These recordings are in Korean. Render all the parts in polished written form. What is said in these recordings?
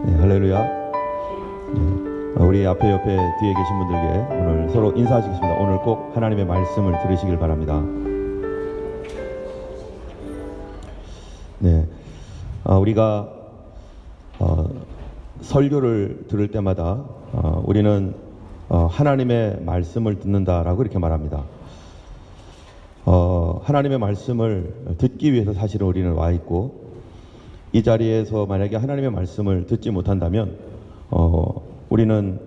네, 할렐루야. 네, 우리 앞에 옆에 뒤에 계신 분들께 오늘 서로 인사하시겠습니다. 오늘 꼭 하나님의 말씀을 들으시길 바랍니다. 네, 우리가 설교를 들을 때마다 우리는 하나님의 말씀을 듣는다라고 이렇게 말합니다. 하나님의 말씀을 듣기 위해서 사실은 우리는 와 있고, 이 자리에서 만약에 하나님의 말씀을 듣지 못한다면 우리는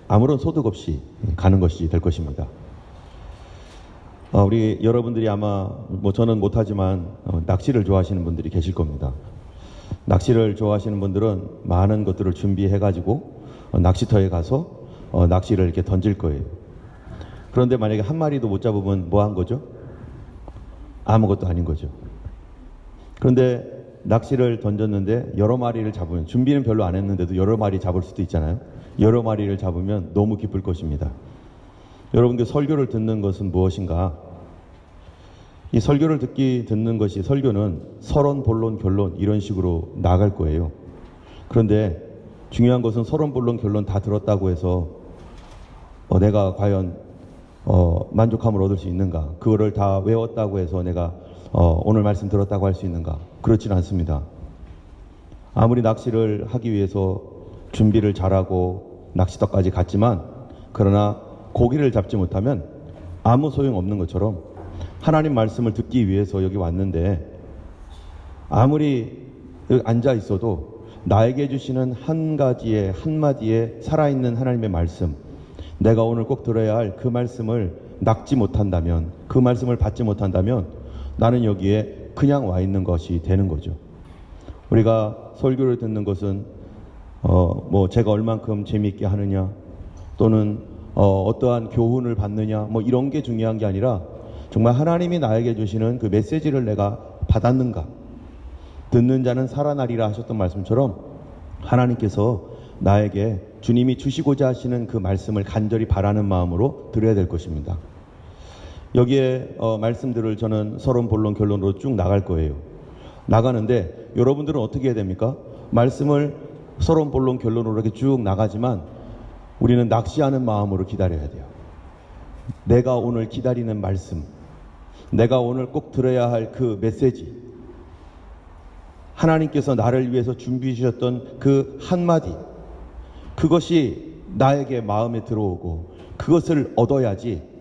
아무런 소득 없이 가는 것이 될 것입니다. 우리 여러분들이 아마 저는 못하지만 낚시를 좋아하시는 분들이 계실 겁니다. 낚시를 좋아하시는 분들은 많은 것들을 준비해 가지고 낚시터에 가서 낚시를 이렇게 던질 거예요. 그런데 만약에 한 마리도 못 잡으면 뭐 한 거죠? 아무것도 아닌 거죠. 그런데 낚시를 던졌는데 여러 마리를 잡으면, 준비는 별로 안 했는데도 여러 마리 잡을 수도 있잖아요. 여러 마리를 잡으면 너무 기쁠 것입니다. 여러분들 설교를 듣는 것은 무엇인가? 이 설교를 듣는 것이, 설교는 서론, 본론, 결론 이런 식으로 나갈 거예요. 그런데 중요한 것은 서론, 본론, 결론 다 들었다고 해서 내가 과연 만족함을 얻을 수 있는가? 그거를 다 외웠다고 해서 내가 오늘 말씀 들었다고 할 수 있는가? 그렇지는 않습니다. 아무리 낚시를 하기 위해서 준비를 잘하고 낚시터까지 갔지만, 그러나 고기를 잡지 못하면 아무 소용없는 것처럼 하나님 말씀을 듣기 위해서 여기 왔는데, 아무리 여기 앉아 있어도 나에게 주시는 한 가지의 한마디에 살아있는 하나님의 말씀, 내가 오늘 꼭 들어야 할 그 말씀을 낚지 못한다면, 그 말씀을 받지 못한다면 나는 여기에 그냥 와 있는 것이 되는 거죠. 우리가 설교를 듣는 것은 제가 얼만큼 재미있게 하느냐, 또는 어떠한 교훈을 받느냐, 이런 게 중요한 게 아니라 정말 하나님이 나에게 주시는 그 메시지를 내가 받았는가. 듣는 자는 살아나리라 하셨던 말씀처럼 하나님께서 나에게 주님이 주시고자 하시는 그 말씀을 간절히 바라는 마음으로 들어야 될 것입니다. 여기에 말씀들을 저는 서론, 본론, 결론으로 쭉 나갈 거예요. 나가는데 여러분들은 어떻게 해야 됩니까? 말씀을 서론, 본론, 결론으로 이렇게 쭉 나가지만 우리는 낚시하는 마음으로 기다려야 돼요. 내가 오늘 기다리는 말씀, 내가 오늘 꼭 들어야 할 그 메시지, 하나님께서 나를 위해서 준비해 주셨던 그 한마디, 그것이 나에게 마음에 들어오고 그것을 얻어야지,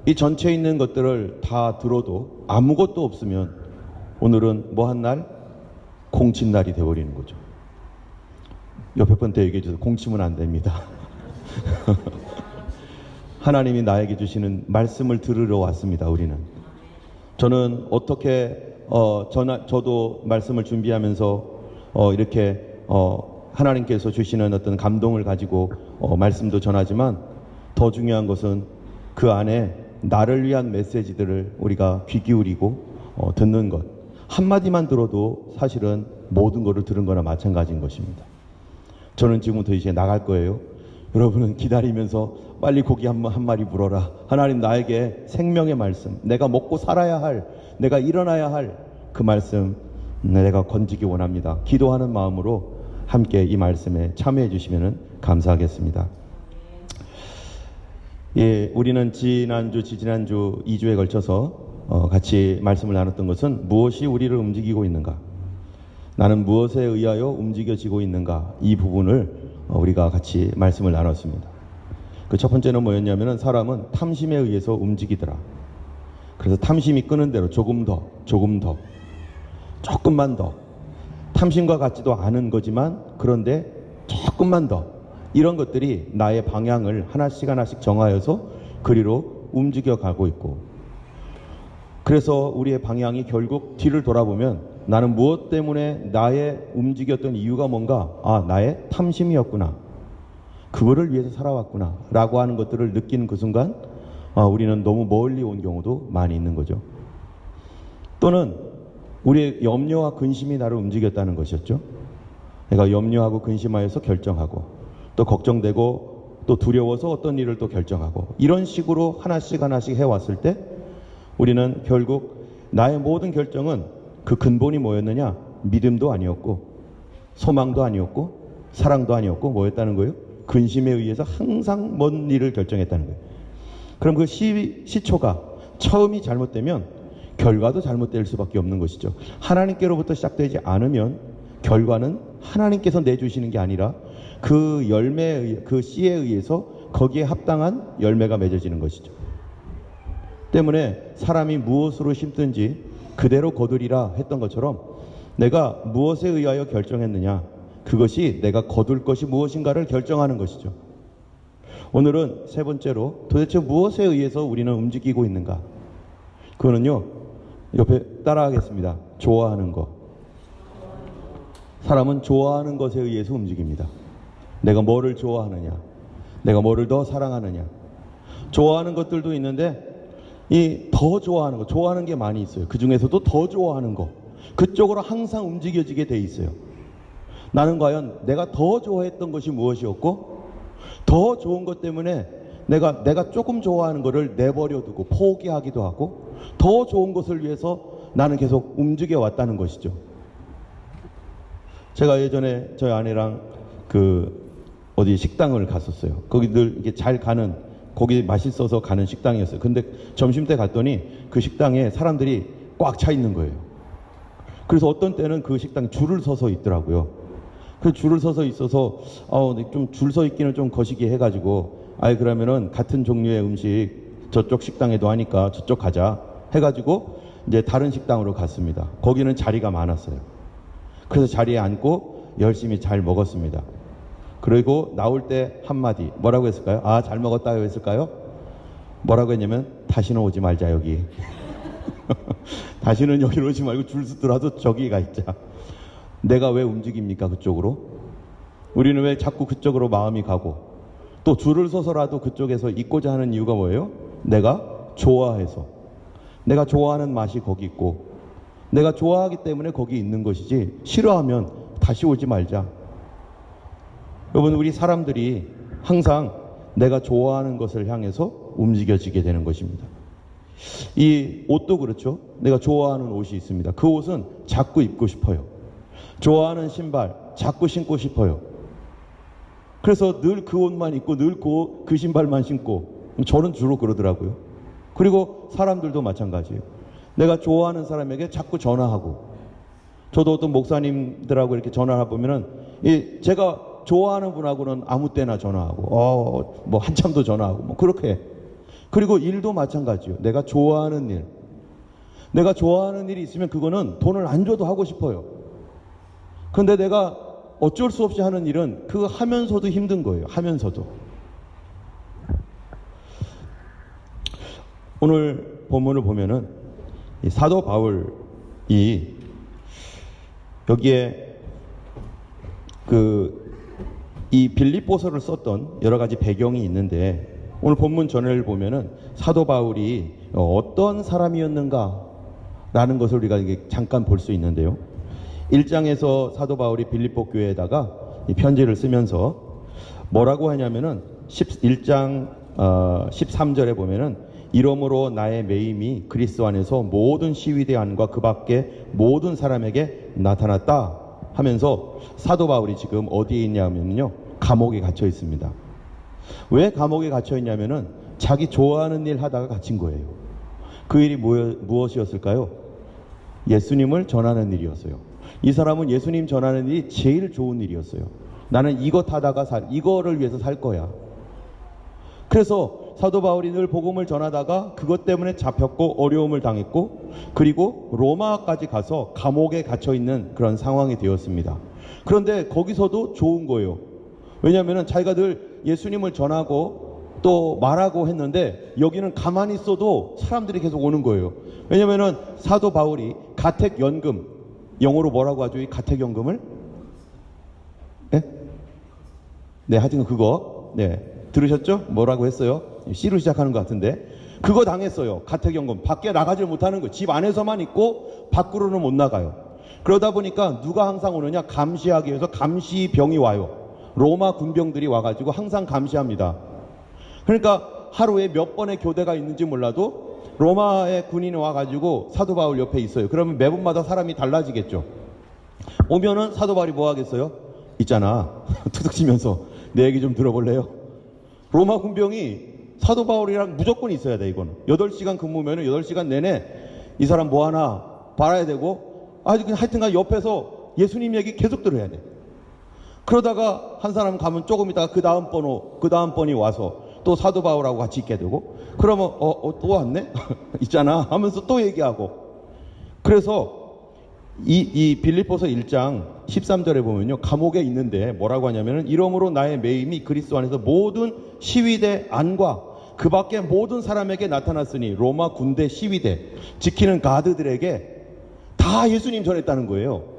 이 전체에 있는 것들을 다 들어도 아무것도 없으면 오늘은 뭐 한 날? 공친 날이 되어버리는 거죠. 옆에 분한테 얘기해 주세요. 공치면 안 됩니다. 하나님이 나에게 주시는 말씀을 들으러 왔습니다. 우리는. 저는 어떻게 저도 말씀을 준비하면서 이렇게 하나님께서 주시는 어떤 감동을 가지고 말씀도 전하지만, 더 중요한 것은 그 안에 나를 위한 메시지들을 우리가 귀 기울이고 듣는 것. 한마디만 들어도 사실은 모든 것을 들은 거나 마찬가지인 것입니다. 저는 지금부터 이제 나갈 거예요. 여러분은 기다리면서 빨리 고기 한 마리 물어라. 하나님 나에게 생명의 말씀, 내가 먹고 살아야 할, 내가 일어나야 할 그 말씀 내가 건지기 원합니다. 기도하는 마음으로 함께 이 말씀에 참여해 주시면 감사하겠습니다. 예, 우리는 지지난주 2주에 걸쳐서 같이 말씀을 나눴던 것은 무엇이 우리를 움직이고 있는가, 나는 무엇에 의하여 움직여지고 있는가, 이 부분을 우리가 같이 말씀을 나눴습니다. 그 첫 번째는 뭐였냐면은, 사람은 탐심에 의해서 움직이더라. 그래서 탐심이 끄는 대로 조금만 더, 탐심과 같지도 않은 거지만 그런데 조금만 더, 이런 것들이 나의 방향을 하나씩 정하여서 그리로 움직여 가고 있고, 그래서 우리의 방향이 결국 뒤를 돌아보면 나는 무엇 때문에 나의 움직였던 이유가 뭔가, 나의 탐심이었구나, 그거를 위해서 살아왔구나 라고 하는 것들을 느끼는 그 순간 우리는 너무 멀리 온 경우도 많이 있는 거죠. 또는 우리의 염려와 근심이 나를 움직였다는 것이었죠. 내가 염려하고 근심하여서 결정하고, 또 걱정되고, 또 두려워서 어떤 일을 또 결정하고, 이런 식으로 하나씩 해왔을 때 우리는 결국 나의 모든 결정은 그 근본이 뭐였느냐? 믿음도 아니었고 소망도 아니었고 사랑도 아니었고 뭐였다는 거예요? 근심에 의해서 항상 먼 일을 결정했다는 거예요. 그럼 그 시초가 처음이 잘못되면 결과도 잘못될 수밖에 없는 것이죠. 하나님께로부터 시작되지 않으면 결과는 하나님께서 내주시는 게 아니라 그 열매에 그 씨에 의해서 거기에 합당한 열매가 맺어지는 것이죠. 때문에 사람이 무엇으로 심든지 그대로 거두리라 했던 것처럼 내가 무엇에 의하여 결정했느냐, 그것이 내가 거둘 것이 무엇인가를 결정하는 것이죠. 오늘은 세 번째로 도대체 무엇에 의해서 우리는 움직이고 있는가? 그거는요, 옆에 따라하겠습니다. 좋아하는 것. 사람은 좋아하는 것에 의해서 움직입니다. 내가 뭐를 좋아하느냐, 내가 뭐를 더 사랑하느냐. 좋아하는 것들도 있는데 이 더 좋아하는 거, 좋아하는 게 많이 있어요. 그 중에서도 더 좋아하는 거, 그쪽으로 항상 움직여지게 돼 있어요. 나는 과연 내가 더 좋아했던 것이 무엇이었고, 더 좋은 것 때문에 내가 조금 좋아하는 것을 내버려두고 포기하기도 하고, 더 좋은 것을 위해서 나는 계속 움직여 왔다는 것이죠. 제가 예전에 저희 아내랑 어디 식당을 갔었어요. 거기 늘 이렇게 잘 가는, 고기 맛있어서 가는 식당이었어요. 근데 점심 때 갔더니 그 식당에 사람들이 꽉 차 있는 거예요. 그래서 어떤 때는 그 식당에 줄을 서서 있더라고요. 그 줄을 서서 있어서 좀 줄 서 있기는 좀 거시기 해가지고, 그러면은 같은 종류의 음식 저쪽 식당에도 하니까 저쪽 가자 해가지고 이제 다른 식당으로 갔습니다. 거기는 자리가 많았어요. 그래서 자리에 앉고 열심히 잘 먹었습니다. 그리고 나올 때 한마디 뭐라고 했을까요? 잘 먹었다고 했을까요? 뭐라고 했냐면, 다시는 오지 말자 여기. 다시는 여기로 오지 말고 줄 서더라도 저기 가 있자. 내가 왜 움직입니까? 그쪽으로? 우리는 왜 자꾸 그쪽으로 마음이 가고, 또 줄을 서서라도 그쪽에서 있고자 하는 이유가 뭐예요? 내가 좋아해서, 내가 좋아하는 맛이 거기 있고, 내가 좋아하기 때문에 거기 있는 것이지, 싫어하면 다시 오지 말자. 여러분, 우리 사람들이 항상 내가 좋아하는 것을 향해서 움직여지게 되는 것입니다. 이 옷도 그렇죠. 내가 좋아하는 옷이 있습니다. 그 옷은 자꾸 입고 싶어요. 좋아하는 신발 자꾸 신고 싶어요. 그래서 늘 그 옷만 입고 늘 그 신발만 신고, 저는 주로 그러더라고요. 그리고 사람들도 마찬가지예요. 내가 좋아하는 사람에게 자꾸 전화하고, 저도 어떤 목사님들하고 이렇게 전화를 보면은 제가 좋아하는 분하고는 아무 때나 전화하고, 뭐 한참도 전화하고, 뭐 그렇게 해. 그리고 일도 마찬가지예요. 내가 좋아하는 일, 내가 좋아하는 일이 있으면 그거는 돈을 안 줘도 하고 싶어요. 근데 내가 어쩔 수 없이 하는 일은 그거 하면서도 힘든 거예요. 하면서도. 오늘 본문을 보면은 이 사도 바울이 여기에 이 빌립보서를 썼던 여러 가지 배경이 있는데, 오늘 본문 전을 보면은 사도 바울이 어떤 사람이었는가라는 것을 우리가 잠깐 볼 수 있는데요. 1장에서 사도 바울이 빌립보 교회에다가 이 편지를 쓰면서 뭐라고 하냐면은 1장 13절에 보면은, 이러므로 나의 매임이 그리스도 안에서 모든 시위대 안과 그 밖에 모든 사람에게 나타났다 하면서, 사도 바울이 지금 어디에 있냐면요, 감옥에 갇혀 있습니다. 왜 감옥에 갇혀 있냐면은 자기 좋아하는 일 하다가 갇힌 거예요. 그 일이 무엇이었을까요? 예수님을 전하는 일이었어요. 이 사람은 예수님 전하는 일이 제일 좋은 일이었어요. 나는 이것 하다가 이거를 위해서 살 거야. 그래서 사도 바울이 늘 복음을 전하다가 그것 때문에 잡혔고 어려움을 당했고, 그리고 로마까지 가서 감옥에 갇혀 있는 그런 상황이 되었습니다. 그런데 거기서도 좋은 거예요. 왜냐하면 자기가 늘 예수님을 전하고 또 말하고 했는데, 여기는 가만히 있어도 사람들이 계속 오는 거예요. 왜냐하면 사도 바울이 가택연금, 영어로 뭐라고 하죠? 이 가택연금을? 네, 하여튼 그거, 들으셨죠? 뭐라고 했어요? C로 시작하는 것 같은데, 그거 당했어요. 가택연금. 밖에 나가질 못하는 거예요. 집 안에서만 있고 밖으로는 못 나가요. 그러다 보니까 누가 항상 오느냐? 감시하기 위해서 감시병이 와요. 로마 군병들이 와가지고 항상 감시합니다. 그러니까 하루에 몇 번의 교대가 있는지 몰라도 로마의 군인이 와가지고 사도 바울 옆에 있어요. 그러면 매번마다 사람이 달라지겠죠. 오면은 사도 바울이 뭐 하겠어요? 있잖아. 툭툭 치면서 내 얘기 좀 들어볼래요? 로마 군병이 사도 바울이랑 무조건 있어야 돼. 이거는 8시간 근무면은 8시간 내내 이 사람 뭐 하나 봐야 되고, 하여튼간 옆에서 예수님 얘기 계속 들어야 돼. 그러다가 한 사람 가면 조금 있다가 그 다음 번이 와서 또 사도 바울하고 같이 있게 되고, 그러면 또 왔네? 있잖아 하면서 또 얘기하고. 그래서 이 빌립보서 1장 13절에 보면요, 감옥에 있는데 뭐라고 하냐면은, 이러므로 나의 매임이 그리스도 안에서 모든 시위대 안과 그 밖에 모든 사람에게 나타났으니, 로마 군대 시위대 지키는 가드들에게 다 예수님 전했다는 거예요.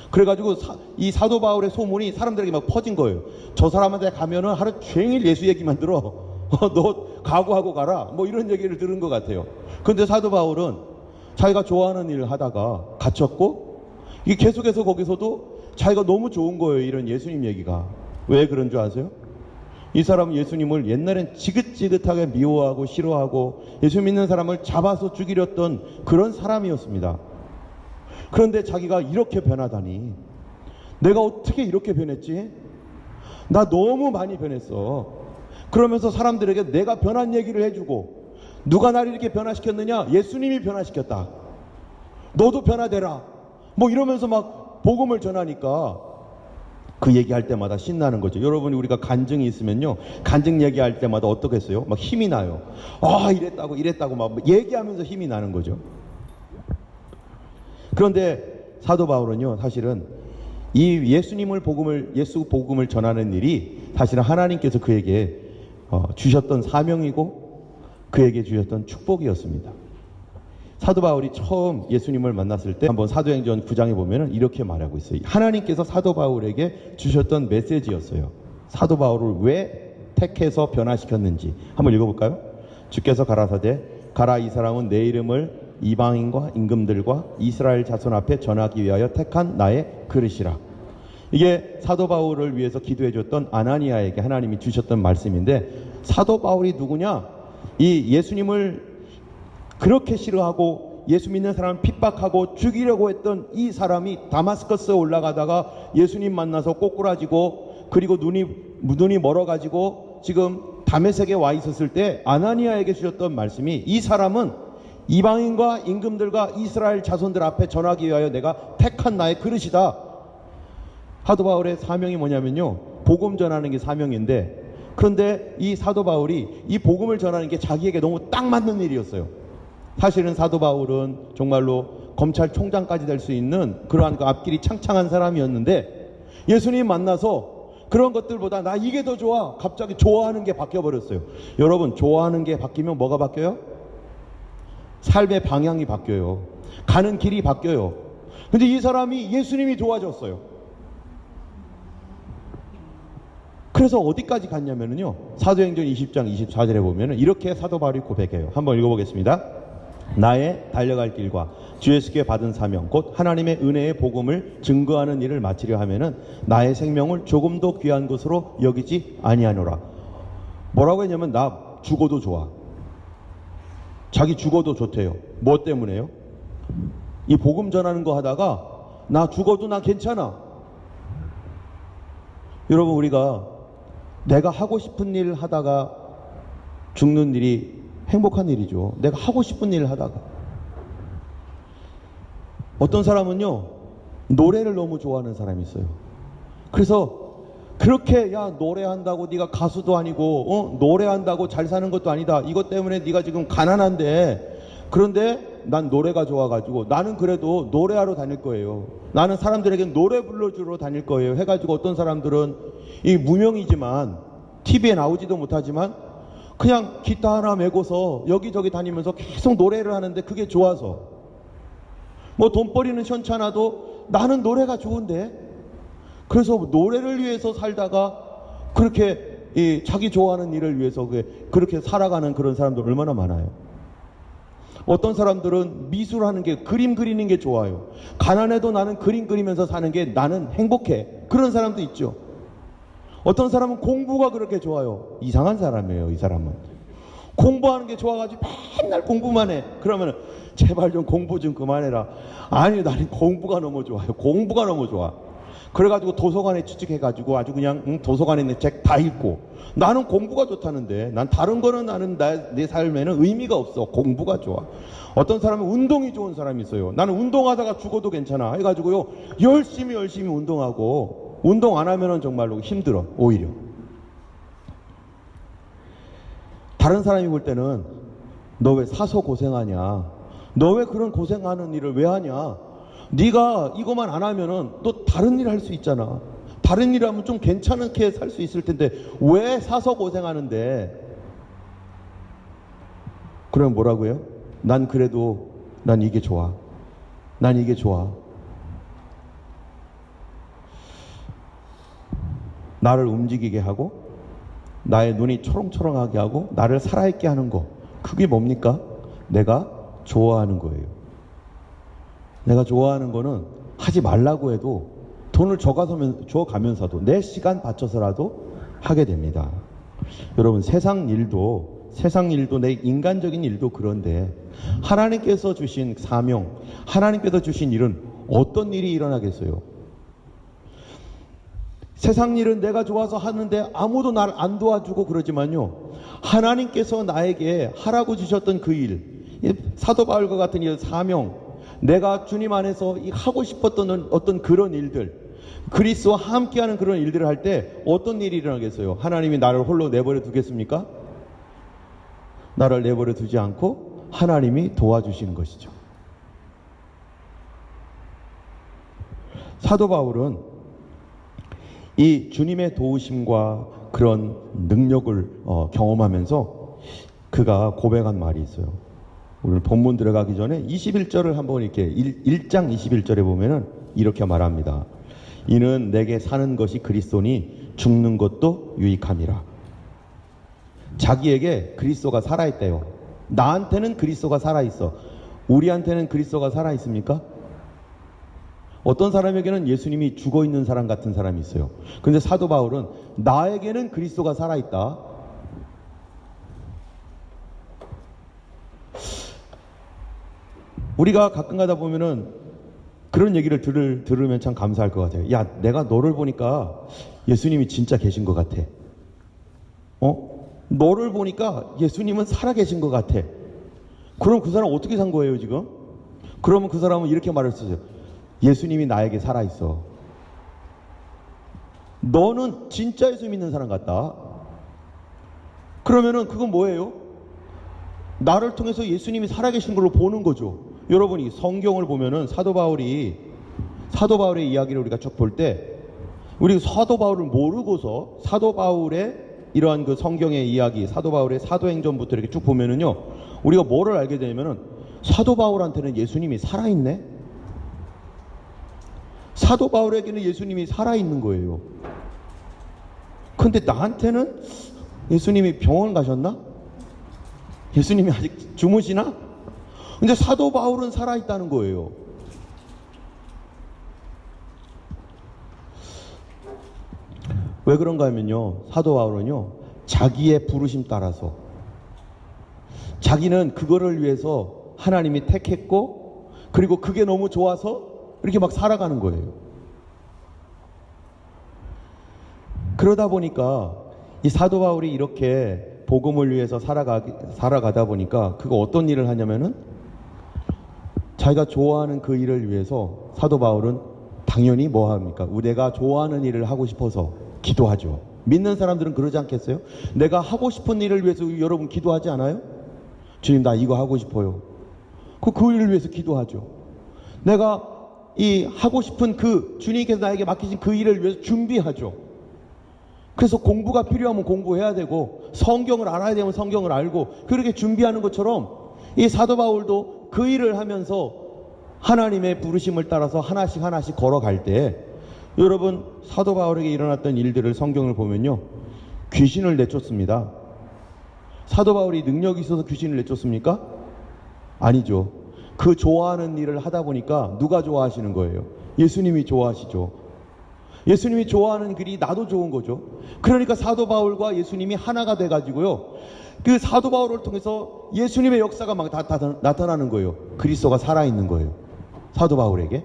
그래가지고 이 사도 바울의 소문이 사람들에게 막 퍼진 거예요. 저 사람한테 가면은 하루 종일 예수 얘기만 들어. 너 각오하고 가라. 뭐 이런 얘기를 들은 것 같아요. 그런데 사도 바울은 자기가 좋아하는 일을 하다가 갇혔고, 이 계속해서 거기서도 자기가 너무 좋은 거예요. 이런 예수님 얘기가. 왜 그런 줄 아세요? 이 사람은 예수님을 옛날엔 지긋지긋하게 미워하고 싫어하고 예수 믿는 사람을 잡아서 죽이렸던 그런 사람이었습니다. 그런데 자기가 이렇게 변하다니, 내가 어떻게 이렇게 변했지? 나 너무 많이 변했어. 그러면서 사람들에게 내가 변한 얘기를 해주고, 누가 나를 이렇게 변화시켰느냐? 예수님이 변화시켰다. 너도 변화되라. 뭐 이러면서 막 복음을 전하니까 그 얘기할 때마다 신나는 거죠. 여러분이 우리가 간증이 있으면요, 간증 얘기할 때마다 어떻겠어요? 막 힘이 나요. 이랬다고 막 얘기하면서 힘이 나는 거죠. 그런데 사도 바울은요, 사실은 이 예수 복음을 전하는 일이 사실은 하나님께서 그에게 주셨던 사명이고 그에게 주셨던 축복이었습니다. 사도 바울이 처음 예수님을 만났을 때 한번 사도행전 9장에 보면은 이렇게 말하고 있어요. 하나님께서 사도 바울에게 주셨던 메시지였어요. 사도 바울을 왜 택해서 변화시켰는지 한번 읽어볼까요? 주께서 가라사대, 가라, 이 사람은 내 이름을 이방인과 임금들과 이스라엘 자손 앞에 전하기 위하여 택한 나의 그릇이라. 이게 사도 바울을 위해서 기도해 줬던 아나니아에게 하나님이 주셨던 말씀인데, 사도 바울이 누구냐? 이 예수님을 그렇게 싫어하고 예수 믿는 사람을 핍박하고 죽이려고 했던 이 사람이 다마스커스에 올라가다가 예수님 만나서 꼬꾸라지고, 그리고 눈이 멀어가지고 지금 다메섹에 와 있었을 때 아나니아에게 주셨던 말씀이, 이 사람은 이방인과 임금들과 이스라엘 자손들 앞에 전하기 위하여 내가 택한 나의 그릇이다. 사도 바울의 사명이 뭐냐면요, 복음 전하는 게 사명인데, 그런데 이 사도 바울이 이 복음을 전하는 게 자기에게 너무 딱 맞는 일이었어요. 사실은 사도 바울은 정말로 검찰총장까지 될 수 있는 그러한 그 앞길이 창창한 사람이었는데, 예수님 만나서 그런 것들보다 나 이게 더 좋아, 갑자기 좋아하는 게 바뀌어버렸어요. 여러분, 좋아하는 게 바뀌면 뭐가 바뀌어요? 삶의 방향이 바뀌어요. 가는 길이 바뀌어요. 근데 이 사람이 예수님이 좋아졌어요. 그래서 어디까지 갔냐면요, 사도행전 20장 24절에 보면은 이렇게 사도 바울이 고백해요. 한번 읽어보겠습니다. 나의 달려갈 길과 주 예수께 받은 사명 곧 하나님의 은혜의 복음을 증거하는 일을 마치려 하면은 나의 생명을 조금도 귀한 것으로 여기지 아니하노라. 뭐라고 했냐면, 나 죽어도 좋아. 자기 죽어도 좋대요. 뭐 때문에요? 이 복음 전하는 거 하다가 나 죽어도 나 괜찮아. 여러분, 우리가 내가 하고 싶은 일을 하다가 죽는 일이 행복한 일이죠. 내가 하고 싶은 일을 하다가. 어떤 사람은요, 노래를 너무 좋아하는 사람이 있어요. 그래서 그렇게, 야, 노래한다고 네가 가수도 아니고 노래한다고 잘 사는 것도 아니다. 이것 때문에 네가 지금 가난한데, 그런데 난 노래가 좋아가지고 나는 그래도 노래하러 다닐 거예요. 나는 사람들에게 노래 불러주러 다닐 거예요. 해가지고 어떤 사람들은 이 무명이지만 TV에 나오지도 못하지만 그냥 기타 하나 메고서 여기저기 다니면서 계속 노래를 하는데 그게 좋아서, 뭐 돈벌이는 현찮아도 나는 노래가 좋은데, 그래서 노래를 위해서 살다가 그렇게 자기 좋아하는 일을 위해서 그렇게 살아가는 그런 사람들 얼마나 많아요. 어떤 사람들은 미술하는 게, 그림 그리는 게 좋아요. 가난해도 나는 그림 그리면서 사는 게 나는 행복해. 그런 사람도 있죠. 어떤 사람은 공부가 그렇게 좋아요. 이상한 사람이에요, 이 사람은. 공부하는 게 좋아가지고 맨날 공부만 해. 그러면 제발 좀 공부 좀 그만해라. 아니, 나는 공부가 너무 좋아요. 공부가 너무 좋아. 그래가지고 도서관에 취직해가지고 아주 그냥 도서관에 있는 책 다 읽고. 나는 공부가 좋다는데, 난 다른 거는 나는 내 삶에는 의미가 없어. 공부가 좋아. 어떤 사람은 운동이 좋은 사람이 있어요. 나는 운동하다가 죽어도 괜찮아 해가지고요, 열심히 운동하고, 운동 안 하면은 정말로 힘들어. 오히려 다른 사람이 볼 때는 너 왜 사서 고생하냐, 너 왜 그런 고생하는 일을 왜 하냐, 네가 이거만 안 하면은 또 다른 일 할 수 있잖아, 다른 일 하면 좀 괜찮게 살 수 있을 텐데 왜 사서 고생하는데. 그러면 뭐라고요? 난 그래도 난 이게 좋아. 난 이게 좋아. 나를 움직이게 하고 나의 눈이 초롱초롱하게 하고 나를 살아있게 하는 거, 그게 뭡니까? 내가 좋아하는 거예요. 내가 좋아하는 거는 하지 말라고 해도 돈을 줘가면서도 내 시간 바쳐서라도 하게 됩니다. 여러분, 세상 일도 내 인간적인 일도 그런데 하나님께서 주신 사명, 하나님께서 주신 일은 어떤 일이 일어나겠어요? 세상 일은 내가 좋아서 하는데 아무도 날 안 도와주고 그러지만요, 하나님께서 나에게 하라고 주셨던 그 일, 사도 바울과 같은 이 사명, 내가 주님 안에서 하고 싶었던 어떤 그런 일들, 그리스도와 함께하는 그런 일들을 할 때 어떤 일이 일어나겠어요? 하나님이 나를 홀로 내버려 두겠습니까? 나를 내버려 두지 않고 하나님이 도와주시는 것이죠. 사도 바울은 이 주님의 도우심과 그런 능력을 경험하면서 그가 고백한 말이 있어요. 오늘 본문 들어가기 전에 21절을 한번 이렇게 1장 21절에 보면은 이렇게 말합니다. 이는 내게 사는 것이 그리스도니 죽는 것도 유익함이라. 자기에게 그리스도가 살아있대요. 나한테는 그리스도가 살아있어. 우리한테는 그리스도가 살아있습니까? 어떤 사람에게는 예수님이 죽어있는 사람 같은 사람이 있어요. 근데 사도 바울은 나에게는 그리스도가 살아있다. 우리가 가끔 가다 보면은 그런 얘기를 들으면 참 감사할 것 같아요. 야, 내가 너를 보니까 예수님이 진짜 계신 것 같아. 너를 보니까 예수님은 살아계신 것 같아. 그럼 그 사람 어떻게 산 거예요, 지금? 그러면 그 사람은 이렇게 말할 수 있어요. 예수님이 나에게 살아있어. 너는 진짜 예수 믿는 사람 같다. 그러면은 그건 뭐예요? 나를 통해서 예수님이 살아계신 걸로 보는 거죠. 여러분이 성경을 보면은 사도 바울의 이야기를 우리가 쭉 볼 때, 우리 사도 바울을 모르고서 사도 바울의 이러한 그 성경의 이야기, 사도 바울의 사도행전부터 이렇게 쭉 보면은요, 우리가 뭐를 알게 되냐면은 사도 바울한테는 예수님이 살아있네? 사도 바울에게는 예수님이 살아있는 거예요. 근데 나한테는 예수님이 병원 가셨나? 예수님이 아직 주무시나? 근데 사도 바울은 살아있다는 거예요. 왜 그런가 하면요, 사도 바울은요, 자기의 부르심 따라서, 자기는 그거를 위해서 하나님이 택했고, 그리고 그게 너무 좋아서 이렇게 막 살아가는 거예요. 그러다 보니까 이 사도 바울이 이렇게 복음을 위해서 살아가다 보니까 그가 어떤 일을 하냐면은, 자기가 좋아하는 그 일을 위해서 사도 바울은 당연히 뭐 합니까? 내가 좋아하는 일을 하고 싶어서 기도하죠. 믿는 사람들은 그러지 않겠어요? 내가 하고 싶은 일을 위해서 여러분 기도하지 않아요? 주님, 나 이거 하고 싶어요. 그 일을 위해서 기도하죠. 내가 이 하고 싶은 주님께서 나에게 맡기신 그 일을 위해서 준비하죠. 그래서 공부가 필요하면 공부해야 되고, 성경을 알아야 되면 성경을 알고, 그렇게 준비하는 것처럼 이 사도 바울도 그 일을 하면서 하나님의 부르심을 따라서 하나씩 걸어갈 때, 여러분, 사도 바울에게 일어났던 일들을 성경을 보면요, 귀신을 내쫓습니다. 사도 바울이 능력이 있어서 귀신을 내쫓습니까? 아니죠. 그 좋아하는 일을 하다 보니까 누가 좋아하시는 거예요? 예수님이 좋아하시죠. 예수님이 좋아하는 길이 나도 좋은 거죠. 그러니까 사도 바울과 예수님이 하나가 돼가지고요, 그 사도 바울을 통해서 예수님의 역사가 막 나타나는 거예요. 그리스도가 살아있는 거예요. 사도 바울에게.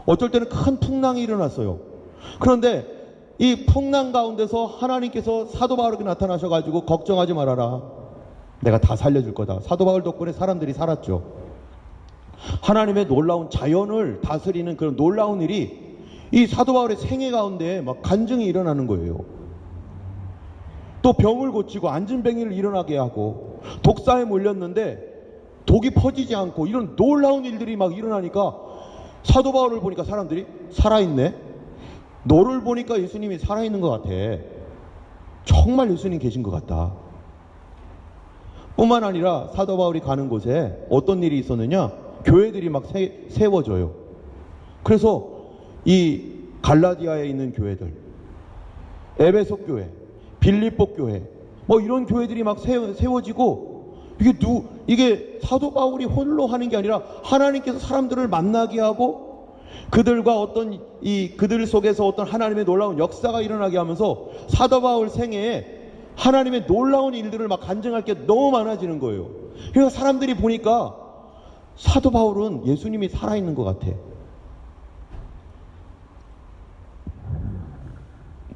어쩔 때는 큰 풍랑이 일어났어요. 그런데 이 풍랑 가운데서 하나님께서 사도 바울에게 나타나셔가지고 걱정하지 말아라. 내가 다 살려줄 거다. 사도 바울 덕분에 사람들이 살았죠. 하나님의 놀라운 자연을 다스리는 그런 놀라운 일이 이 사도 바울의 생애 가운데 막 간증이 일어나는 거예요. 또 병을 고치고 안진뱅이를 일어나게 하고 독사에 몰렸는데 독이 퍼지지 않고 이런 놀라운 일들이 막 일어나니까 사도 바울을 보니까 사람들이 살아있네. 너를 보니까 예수님이 살아있는 것 같아. 정말 예수님 계신 것 같다. 뿐만 아니라 사도 바울이 가는 곳에 어떤 일이 있었느냐, 교회들이 막 세워져요. 그래서 이 갈라디아에 있는 교회들, 에베소 교회, 빌립보 교회, 뭐 이런 교회들이 막 세워지고, 이게 사도 바울이 홀로 하는 게 아니라 하나님께서 사람들을 만나게 하고 그들과 그들 속에서 어떤 하나님의 놀라운 역사가 일어나게 하면서 사도 바울 생애에 하나님의 놀라운 일들을 막 간증할 게 너무 많아지는 거예요. 그러니까 사람들이 보니까 사도 바울은 예수님이 살아있는 것 같아.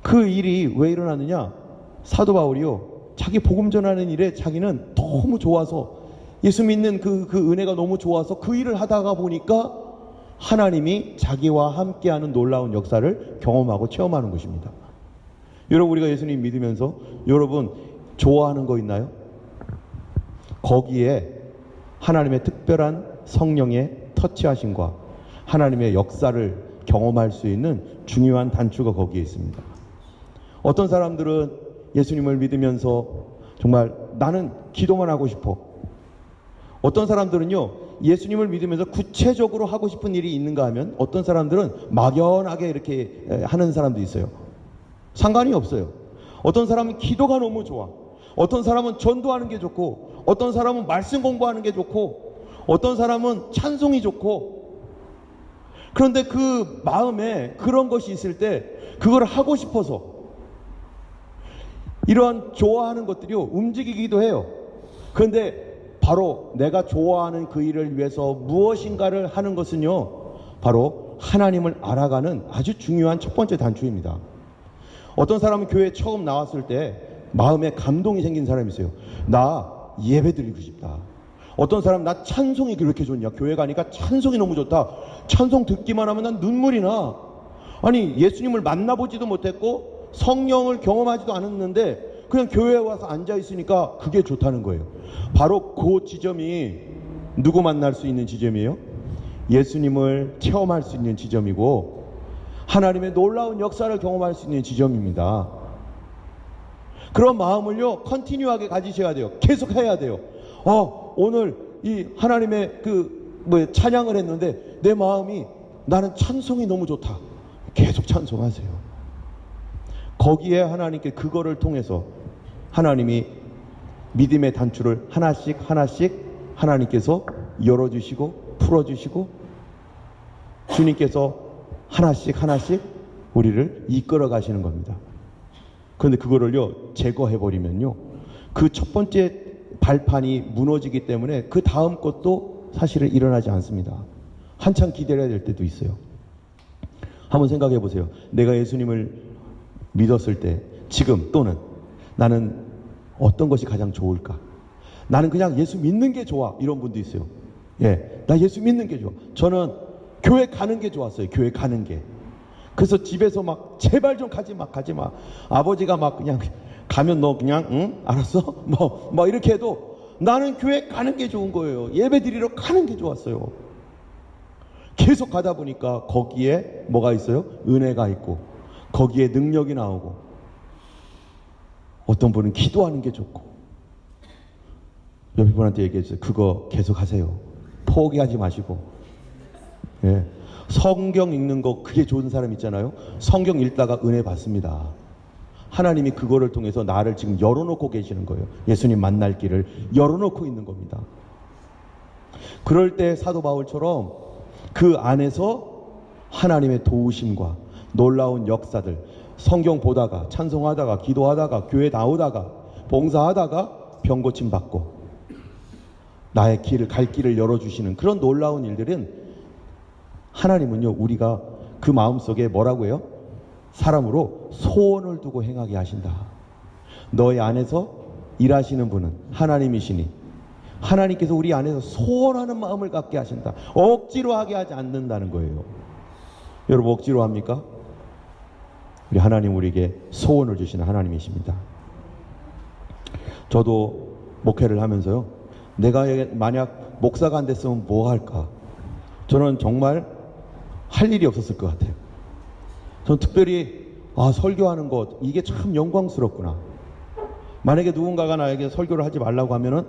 그 일이 왜 일어났느냐? 사도 바울이요, 자기 복음 전하는 일에 자기는 너무 좋아서, 예수 믿는 그 은혜가 너무 좋아서 그 일을 하다가 보니까 하나님이 자기와 함께하는 놀라운 역사를 경험하고 체험하는 것입니다. 여러분, 우리가 예수님 믿으면서 여러분 좋아하는 거 있나요? 거기에 하나님의 특별한 성령의 터치하심과 하나님의 역사를 경험할 수 있는 중요한 단추가 거기에 있습니다. 어떤 사람들은 예수님을 믿으면서 정말 나는 기도만 하고 싶어. 어떤 사람들은요, 예수님을 믿으면서 구체적으로 하고 싶은 일이 있는가 하면 어떤 사람들은 막연하게 이렇게 하는 사람도 있어요. 상관이 없어요. 어떤 사람은 기도가 너무 좋아. 어떤 사람은 전도하는 게 좋고, 어떤 사람은 말씀 공부하는 게 좋고, 어떤 사람은 찬송이 좋고. 그런데 그 마음에 그런 것이 있을 때 그걸 하고 싶어서 이러한 좋아하는 것들이요, 움직이기도 해요. 그런데 바로 내가 좋아하는 그 일을 위해서 무엇인가를 하는 것은요, 바로 하나님을 알아가는 아주 중요한 첫 번째 단추입니다. 어떤 사람은 교회에 처음 나왔을 때 마음에 감동이 생긴 사람이 있어요. 나 예배 드리고 싶다. 어떤 사람, 나 찬송이 그렇게 좋냐, 교회 가니까 찬송이 너무 좋다. 찬송 듣기만 하면 난 눈물이 나. 아니, 예수님을 만나보지도 못했고 성령을 경험하지도 않았는데 그냥 교회에 와서 앉아있으니까 그게 좋다는 거예요. 바로 그 지점이 누구 만날 수 있는 지점이에요? 예수님을 체험할 수 있는 지점이고 하나님의 놀라운 역사를 경험할 수 있는 지점입니다. 그런 마음을요, 컨티뉴하게 가지셔야 돼요. 계속 해야 돼요. 오늘 이 하나님의 찬양을 했는데 내 마음이, 나는 찬송이 너무 좋다. 계속 찬송하세요. 거기에 하나님께 그거를 통해서 하나님이 믿음의 단추를 하나씩 하나님께서 열어주시고 풀어주시고 주님께서 하나씩 우리를 이끌어 가시는 겁니다. 그런데 그거를요, 제거해버리면요, 그 첫 번째 발판이 무너지기 때문에 그 다음 것도 사실은 일어나지 않습니다. 한참 기다려야 될 때도 있어요. 한번 생각해 보세요. 내가 예수님을 믿었을 때 지금 또는 나는 어떤 것이 가장 좋을까? 나는 그냥 예수 믿는 게 좋아. 이런 분도 있어요. 나 예수 믿는 게 좋아. 저는 교회 가는 게 좋았어요. 교회 가는 게. 그래서 집에서 막 제발 좀 가지 마. 아버지가 막 그냥 가면 너 그냥 응? 알았어? 뭐 이렇게 해도 나는 교회 가는 게 좋은 거예요. 예배 드리러 가는 게 좋았어요. 계속 가다 보니까 거기에 뭐가 있어요? 은혜가 있고 거기에 능력이 나오고 어떤 분은 기도하는 게 좋고. 옆에 분한테 얘기했어요. 그거 계속 하세요. 포기하지 마시고. 성경 읽는 거 그게 좋은 사람 있잖아요. 성경 읽다가 은혜 받습니다. 하나님이 그거를 통해서 나를 지금 열어놓고 계시는 거예요. 예수님 만날 길을 열어놓고 있는 겁니다. 그럴 때 사도 바울처럼 그 안에서 하나님의 도우심과 놀라운 역사들, 성경 보다가 찬송하다가 기도하다가 교회 나오다가 봉사하다가 병 고침 받고 나의 길을 갈 길을 열어주시는 그런 놀라운 일들은 하나님은요 우리가 그 마음속에 뭐라고 해요? 사람으로 소원을 두고 행하게 하신다. 너의 안에서 일하시는 분은 하나님이시니 하나님께서 우리 안에서 소원하는 마음을 갖게 하신다. 억지로 하게 하지 않는다는 거예요. 여러분 억지로 합니까? 우리 하나님 우리에게 소원을 주시는 하나님이십니다. 저도 목회를 하면서요 내가 만약 목사가 안 됐으면 뭐 할까? 저는 정말 할 일이 없었을 것 같아요. 저는 특별히 설교하는 것 이게 참 영광스럽구나. 만약에 누군가가 나에게 설교를 하지 말라고 하면은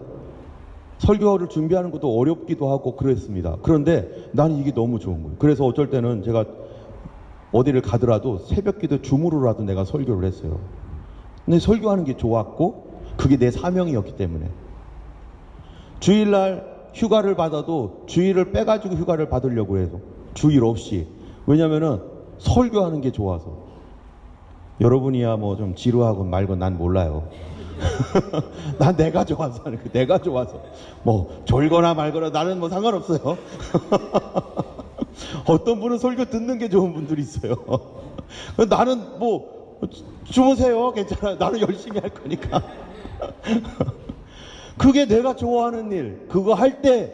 설교를 준비하는 것도 어렵기도 하고 그랬습니다. 그런데 나는 이게 너무 좋은 거예요. 그래서 어쩔 때는 제가 어디를 가더라도 새벽기도 줌으로라도 내가 설교를 했어요. 근데 설교하는 게 좋았고 그게 내 사명이었기 때문에 주일날 휴가를 받아도 주일을 빼가지고 휴가를 받으려고 해서 주일 없이. 왜냐면은 설교하는 게 좋아서. 여러분이야 뭐 좀 지루하고 말고 난 몰라요. 난 내가 좋아서 하는 거예요. 내가 좋아서 뭐 졸거나 말거나 나는 뭐 상관없어요. 어떤 분은 설교 듣는 게 좋은 분들이 있어요. 나는 뭐 주무세요 괜찮아요. 나는 열심히 할 거니까. 그게 내가 좋아하는 일, 그거 할 때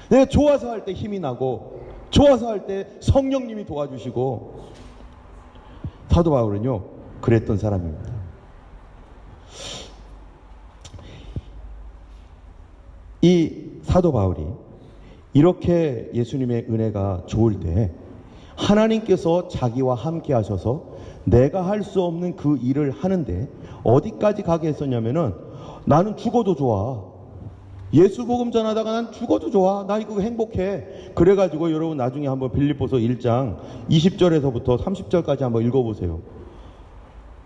내가 좋아서 할 때 힘이 나고 좋아서 할 때 성령님이 도와주시고. 사도 바울은요 그랬던 사람입니다. 이 사도 바울이 이렇게 예수님의 은혜가 좋을 때 하나님께서 자기와 함께 하셔서 내가 할 수 없는 그 일을 하는데 어디까지 가게 했었냐면은 나는 죽어도 좋아. 예수 복음 전하다가 난 죽어도 좋아. 나 이거 행복해. 그래가지고 여러분 나중에 한번 빌립보서 1장 20절에서부터 30절까지 한번 읽어보세요.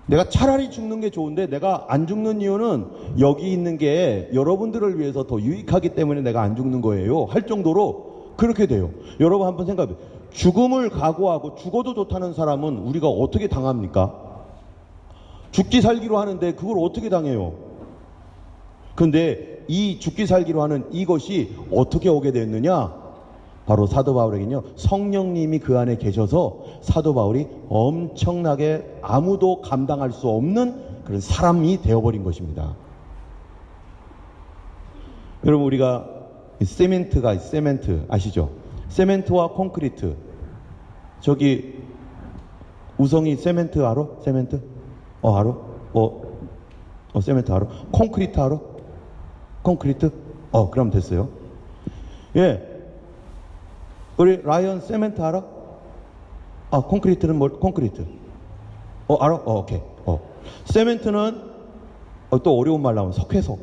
내가 차라리 죽는 게 좋은데 내가 안 죽는 이유는 여기 있는 게 여러분들을 위해서 더 유익하기 때문에 내가 안 죽는 거예요 할 정도로 그렇게 돼요. 여러분 한번 생각해 보세요. 죽음을 각오하고 죽어도 좋다는 사람은 우리가 어떻게 당합니까? 죽기 살기로 하는데 그걸 어떻게 당해요? 근데 이 죽기 살기로 하는 이것이 어떻게 오게 됐느냐? 바로 사도 바울에게는요 성령님이 그 안에 계셔서 사도 바울이 엄청나게 아무도 감당할 수 없는 그런 사람이 되어버린 것입니다. 여러분 우리가 세멘트 아시죠? 세멘트와 콘크리트. 저기 우성이 세멘트 알아? 세멘트? 알아? 세멘트 알아? 콘크리트 알아? 콘크리트? 그럼 됐어요. 예. 우리 라이언 세멘트 알아? 콘크리트는 뭘? 콘크리트. 알아? 오케이. 세멘트는 또 어려운 말 나오면 석회석.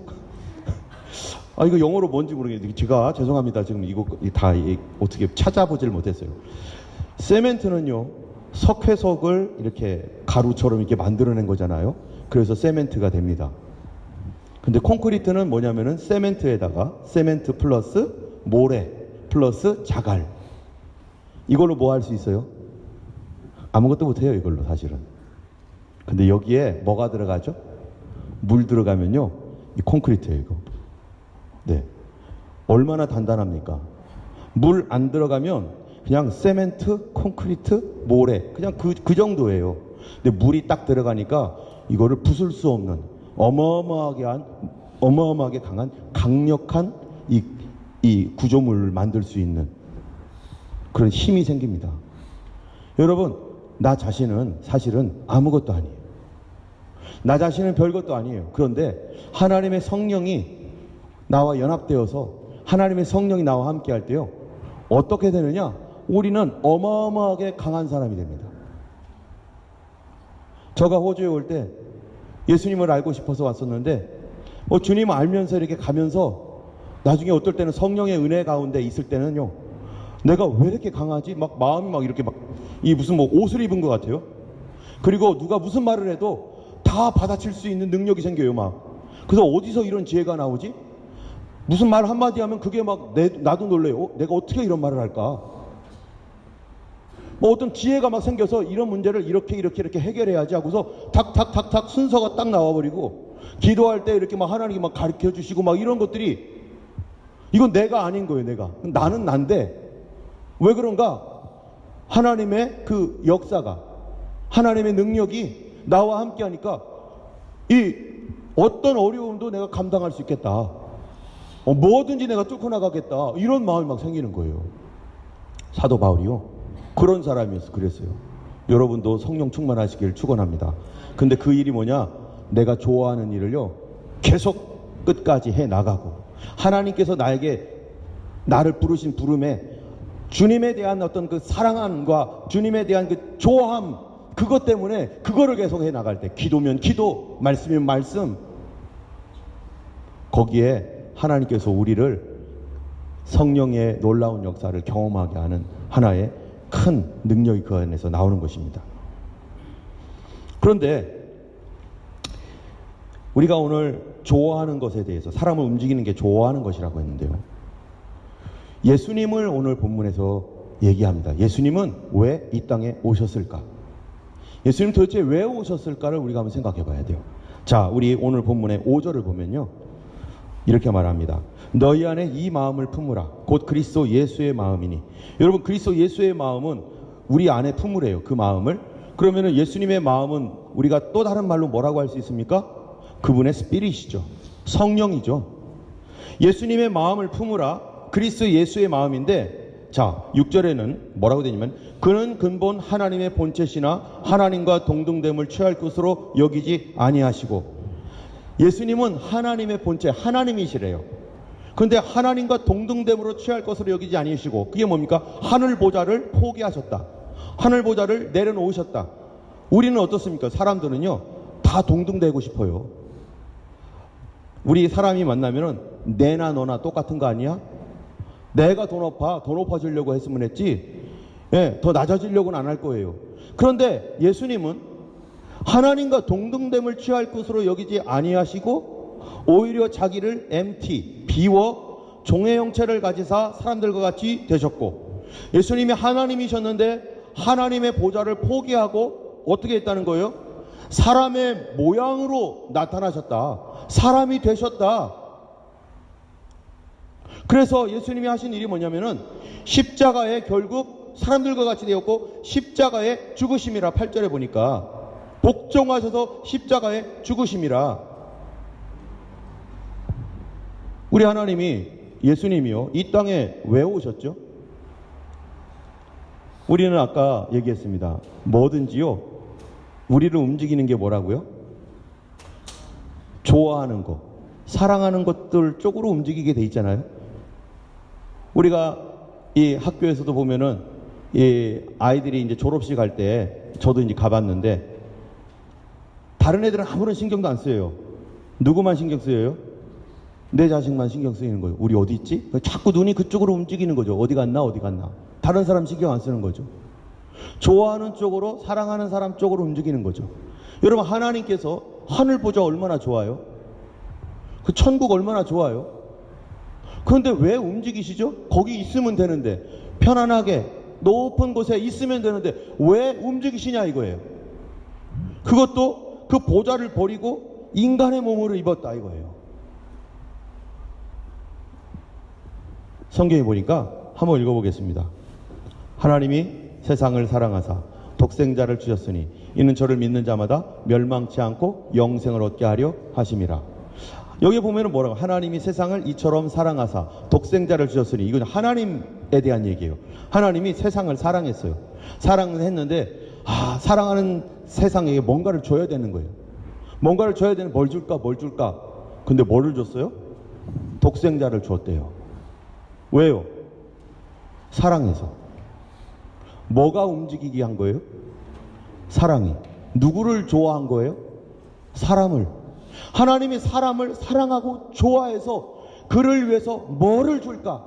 이거 영어로 뭔지 모르겠는데 제가 죄송합니다. 지금 이거 다 어떻게 찾아보질 못했어요. 세멘트는요 석회석을 이렇게 가루처럼 이렇게 만들어낸 거잖아요. 그래서 세멘트가 됩니다. 근데 콘크리트는 뭐냐면은 세멘트에다가 세멘트 플러스 모래 플러스 자갈. 이걸로 뭐 할 수 있어요? 아무것도 못해요 이걸로 사실은. 근데 여기에 뭐가 들어가죠? 물 들어가면요 이 콘크리트예요 이거. 네. 얼마나 단단합니까? 물 안 들어가면 그냥 세멘트, 콘크리트, 모래 그냥 그 정도예요. 근데 물이 딱 들어가니까 이거를 부술 수 없는 어마어마하게 강한 강력한 이 구조물을 만들 수 있는 그런 힘이 생깁니다. 여러분 나 자신은 사실은 아무것도 아니에요. 나 자신은 별것도 아니에요. 그런데 하나님의 성령이 나와 연합되어서 하나님의 성령이 나와 함께 할 때요 어떻게 되느냐? 우리는 어마어마하게 강한 사람이 됩니다. 제가 호주에 올 때 예수님을 알고 싶어서 왔었는데 주님 알면서 이렇게 가면서 나중에 어떨 때는 성령의 은혜 가운데 있을 때는요 내가 왜 이렇게 강하지? 막 마음이 막 이렇게 이 무슨 뭐 옷을 입은 것 같아요. 그리고 누가 무슨 말을 해도 다 받아칠 수 있는 능력이 생겨요 막. 그래서 어디서 이런 지혜가 나오지? 무슨 말 한마디 하면 그게 막 나도 놀래요. 내가 어떻게 이런 말을 할까? 뭐 어떤 지혜가 막 생겨서 이런 문제를 이렇게 해결해야지 하고서 탁탁탁탁 순서가 딱 나와버리고 기도할 때 이렇게 막 하나님이 막 가르쳐 주시고 막 이런 것들이, 이건 내가 아닌 거예요. 내가. 나는 난데 왜 그런가? 하나님의 그 역사가, 하나님의 능력이 나와 함께 하니까 이 어떤 어려움도 내가 감당할 수 있겠다. 뭐든지 내가 뚫고 나가겠다. 이런 마음이 막 생기는 거예요. 사도 바울이요, 그런 사람이었어. 그랬어요. 여러분도 성령 충만하시길 축원합니다. 근데 그 일이 뭐냐? 내가 좋아하는 일을요 계속 끝까지 해 나가고, 하나님께서 나를 부르신 부름에 주님에 대한 어떤 그 사랑함과 주님에 대한 그 좋아함, 그것 때문에 그거를 계속 해 나갈 때, 기도면 기도, 말씀이면 말씀, 거기에 하나님께서 우리를 성령의 놀라운 역사를 경험하게 하는 하나의 큰 능력이 그 안에서 나오는 것입니다. 그런데 우리가 오늘 좋아하는 것에 대해서, 사람을 움직이는 게 좋아하는 것이라고 했는데요, 예수님을 오늘 본문에서 얘기합니다. 예수님은 왜 이 땅에 오셨을까? 예수님 도대체 왜 오셨을까를 우리가 한번 생각해 봐야 돼요. 자, 우리 오늘 본문의 5절을 보면요, 이렇게 말합니다. 너희 안에 이 마음을 품으라. 곧 그리스도 예수의 마음이니. 여러분, 그리스도 예수의 마음은 우리 안에 품으래요. 그 마음을. 그러면은 예수님의 마음은 우리가 또 다른 말로 뭐라고 할 수 있습니까? 그분의 스피릿이죠. 성령이죠. 예수님의 마음을 품으라. 그리스도 예수의 마음인데, 자, 6절에는 뭐라고 되냐면, 그는 근본 하나님의 본체시나 하나님과 동등됨을 취할 것으로 여기지 아니하시고. 예수님은 하나님의 본체, 하나님이시래요. 그런데 하나님과 동등됨으로 취할 것으로 여기지 아니시고, 그게 뭡니까? 하늘 보좌를 포기하셨다. 하늘 보좌를 내려놓으셨다. 우리는 어떻습니까? 사람들은요 다 동등되고 싶어요. 우리 사람이 만나면은 내나 너나 똑같은 거 아니야? 내가 더 높아지려고 했으면 했지, 더 낮아지려고는 안 할 거예요. 그런데 예수님은 하나님과 동등됨을 취할 것으로 여기지 아니하시고, 오히려 자기를 비워 종의 형체를 가지사 사람들과 같이 되셨고, 예수님이 하나님이셨는데 하나님의 보좌를 포기하고 어떻게 했다는 거예요? 사람의 모양으로 나타나셨다. 사람이 되셨다. 그래서 예수님이 하신 일이 뭐냐면은, 십자가에 결국 사람들과 같이 되었고, 십자가에 죽으심이라. 8절에 보니까 복종하셔서 십자가에 죽으심이라. 우리 하나님이, 예수님이요, 이 땅에 왜 오셨죠? 우리는 아까 얘기했습니다. 뭐든지요, 우리를 움직이는 게 뭐라고요? 좋아하는 것, 사랑하는 것들 쪽으로 움직이게 돼 있잖아요. 우리가 이 학교에서도 보면은 이 아이들이 이제 졸업식 할 때, 저도 이제 가봤는데, 다른 애들은 아무런 신경도 안 써요. 누구만 신경 쓰여요? 내 자식만 신경 쓰이는 거예요. 우리 어디 있지? 자꾸 눈이 그쪽으로 움직이는 거죠. 어디 갔나 어디 갔나. 다른 사람 신경 안 쓰는 거죠. 좋아하는 쪽으로, 사랑하는 사람 쪽으로 움직이는 거죠. 여러분, 하나님께서 하늘 보좌 얼마나 좋아요? 그 천국 얼마나 좋아요? 그런데 왜 움직이시죠? 거기 있으면 되는데, 편안하게 높은 곳에 있으면 되는데 왜 움직이시냐 이거예요. 그것도 그 보좌를 버리고 인간의 몸으로 입었다 이거예요. 성경에 보니까 한번 읽어보겠습니다. 하나님이 세상을 사랑하사 독생자를 주셨으니 이는 저를 믿는 자마다 멸망치 않고 영생을 얻게 하려 하심이라. 여기 보면은 뭐라고? 하나님이 세상을 이처럼 사랑하사 독생자를 주셨으니, 이건 하나님에 대한 얘기예요. 하나님이 세상을 사랑했어요. 사랑을 했는데, 사랑하는 세상에 뭔가를 줘야 되는 거예요. 뭔가를 줘야 되는, 뭘 줄까? 근데 뭐를 줬어요? 독생자를 주었대요. 왜요? 사랑해서. 뭐가 움직이게 한 거예요? 사랑이. 누구를 좋아한 거예요? 사람을. 하나님이 사람을 사랑하고 좋아해서 그를 위해서 뭐를 줄까?